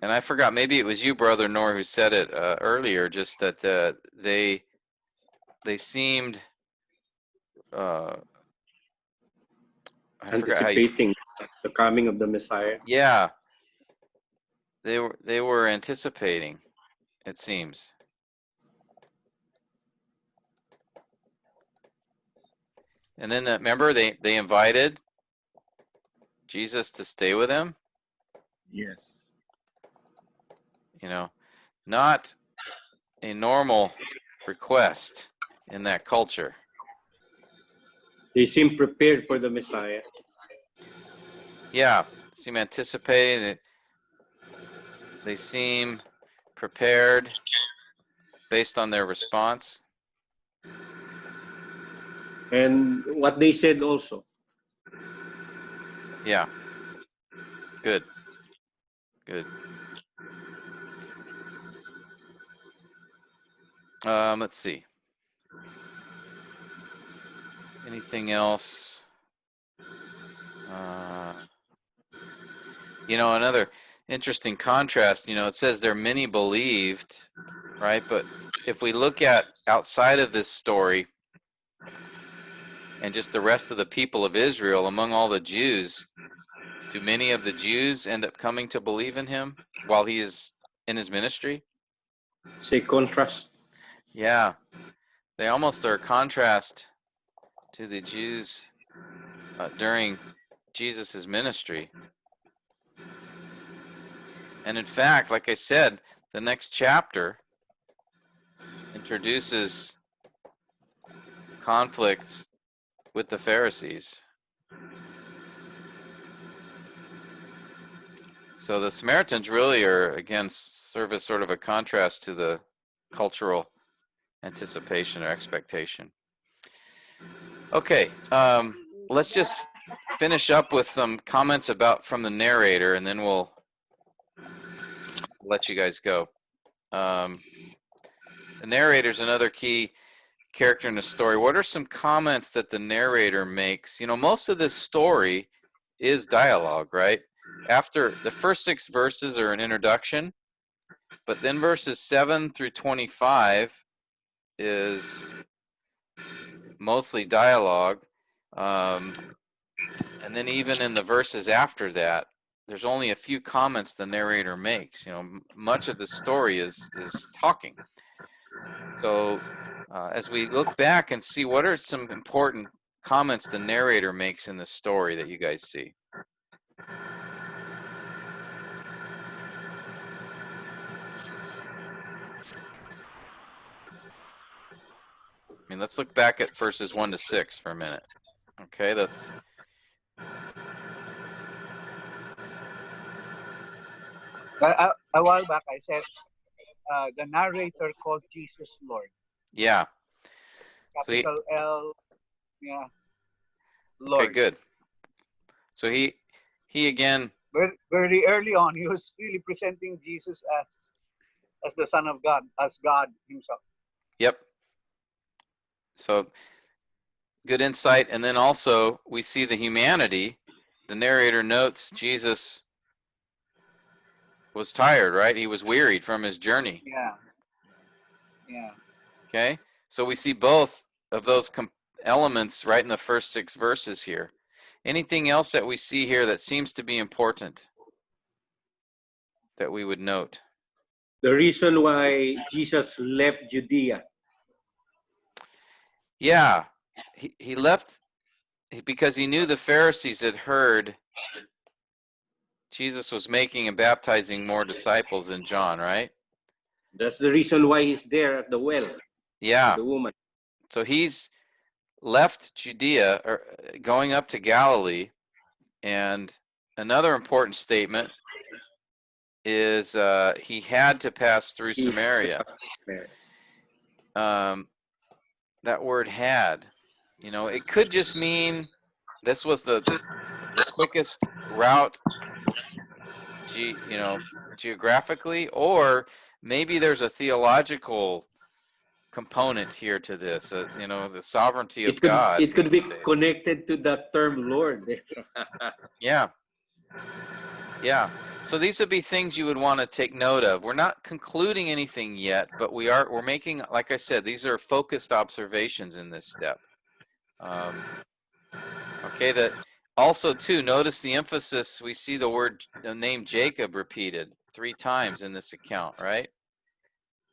Speaker 2: And I forgot, maybe it was you, Brother Nor, who said it earlier, just that they seemed I forgot how you,
Speaker 8: Anticipating the coming of the Messiah.
Speaker 2: yeah, they were anticipating, it seems. And then remember they invited Jesus to stay with them.
Speaker 4: Yes.
Speaker 2: You know, not a normal request in that culture.
Speaker 8: They seem prepared for the Messiah.
Speaker 2: Yeah, seem anticipating. They seem prepared based on their response.
Speaker 8: And what they said also.
Speaker 2: Yeah. Good. Good. Let's see. Anything else? Another interesting contrast, it says there many believed, right? But if we look at outside of this story and just the rest of the people of Israel, among all the Jews, do many of the Jews end up coming to believe in him while he is in his ministry?
Speaker 8: Say contrast.
Speaker 2: Yeah. They almost are a contrast to the Jews during Jesus's ministry. And in fact, like I said, the next chapter introduces conflicts with the Pharisees. So the Samaritans really are, again, serve as sort of a contrast to the cultural anticipation or expectation. Okay, let's just finish up with some comments from the narrator, and then we'll let you guys go. The narrator's another key character in the story. What are some comments that the narrator makes? Most of this story is dialogue, right? After the first 6 verses are an introduction, but then verses 7 through 25 is mostly dialogue. And then even in the verses after that, there's only a few comments the narrator makes. Much of the story is talking. So as we look back and see what are some important comments the narrator makes in the story that you guys see. Let's look back at verses 1 to 6 for a minute. Okay, that's
Speaker 11: A while back, I said the narrator called Jesus Lord.
Speaker 2: Yeah.
Speaker 11: Capital L, yeah. Lord.
Speaker 2: Okay, good. So he again.
Speaker 11: Very, very early on, he was really presenting Jesus as the Son of God, as God Himself.
Speaker 2: Yep. So good insight. And then also we see the humanity. The narrator notes Jesus was tired, right? He was wearied from his journey.
Speaker 11: Yeah. Yeah.
Speaker 2: Okay. So we see both of those elements right in the first 6 verses here. Anything else that we see here that seems to be important that we would note?
Speaker 8: The reason why Jesus left Judea.
Speaker 2: Yeah. He left because he knew the Pharisees had heard Jesus was making and baptizing more disciples than John, right?
Speaker 8: That's the reason why he's there at the well.
Speaker 2: Yeah.
Speaker 8: The woman.
Speaker 2: So he's left Judea, or going up to Galilee. And another important statement is he had to pass through Samaria. That word had, it could just mean this was the quickest route, geographically, or maybe there's a theological component here to this. The sovereignty of God.
Speaker 8: It could be connected to that term Lord.
Speaker 2: Yeah. Yeah. So these would be things you would want to take note of. We're not concluding anything yet, but we're making, like I said, these are focused observations in this step. Okay, that also too, notice the emphasis. We see the name Jacob repeated 3 times in this account, right?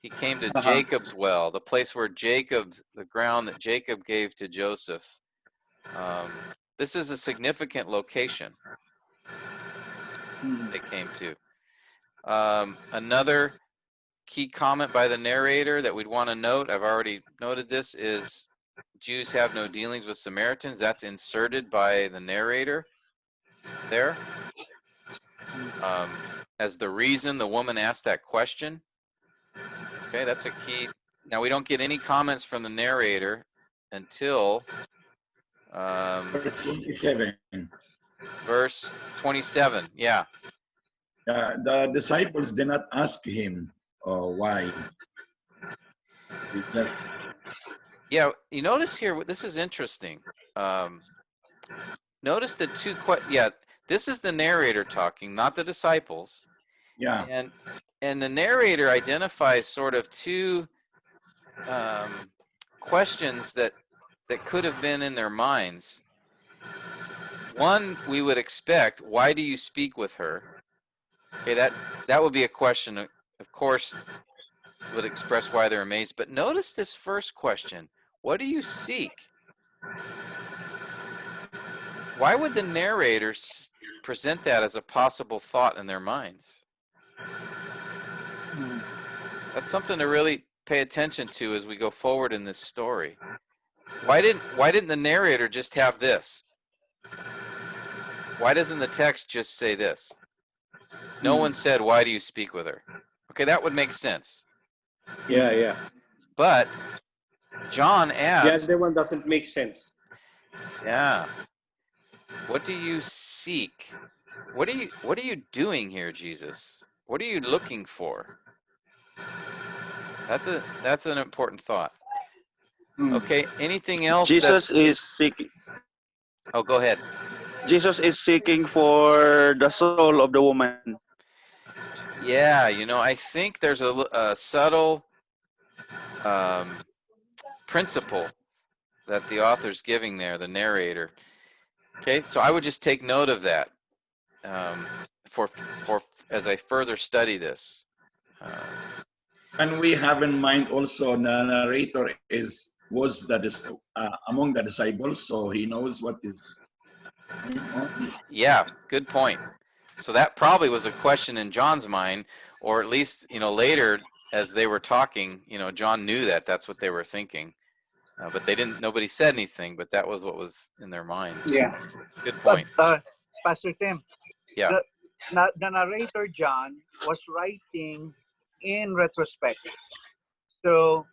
Speaker 2: He came to Jacob's well, the place where the ground that Jacob gave to Joseph. This is a significant location they came to. Another key comment by the narrator that we'd want to note, I've already noted this, is Jews have no dealings with Samaritans. That's inserted by the narrator there. As the reason the woman asked that question. Okay, that's a key. Now, we don't get any comments from the narrator until
Speaker 4: Verse 27.
Speaker 2: Verse 27, yeah.
Speaker 4: The disciples did not ask him why.
Speaker 2: Yeah, you notice here, this is interesting. Notice the this is the narrator talking, not the disciples.
Speaker 4: Yeah.
Speaker 2: And the narrator identifies sort of 2 questions that could have been in their minds. One, we would expect, why do you speak with her? Okay, that would be a question, of course, would express why they're amazed. But notice this first question, what do you seek? Why would the narrators present that as a possible thought in their minds? That's something to really pay attention to as we go forward in this story. Why didn't the narrator just have this? Why doesn't the text just say this? No one said, why do you speak with her? Okay, that would make sense.
Speaker 8: Yeah.
Speaker 2: But John adds...
Speaker 8: The other one doesn't make sense.
Speaker 2: Yeah. What do you seek? What are you doing here, Jesus? What are you looking for? That's an important thought. Okay, anything else?
Speaker 6: Jesus is seeking.
Speaker 2: Oh, go ahead.
Speaker 6: Jesus is seeking for the soul of the woman.
Speaker 2: Yeah, I think there's a subtle principle that the author's giving there, the narrator. Okay, so I would just take note of that for as I further study this.
Speaker 4: And we have in mind also the narrator was among the disciples, so he knows what is going on.
Speaker 2: Yeah, good point. So that probably was a question in John's mind, or at least later as they were talking, John knew that that's what they were thinking, but nobody said anything, but that was what was in their minds.
Speaker 11: Yeah,
Speaker 2: good point.
Speaker 11: Pastor Tim.
Speaker 2: Yeah.
Speaker 11: The narrator John was writing in retrospect. So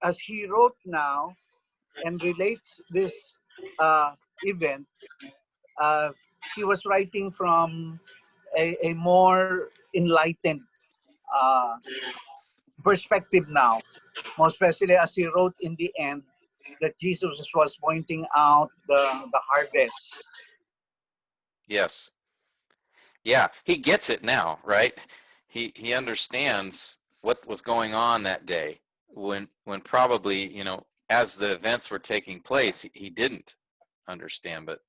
Speaker 11: as he wrote now and relates this event, he was writing from a more enlightened uh, perspective now, more especially as he wrote in the end that Jesus was pointing out the harvest.
Speaker 2: Yes. Yeah, he gets it now, right? He understands what was going on that day when probably, as the events were taking place, he didn't understand, but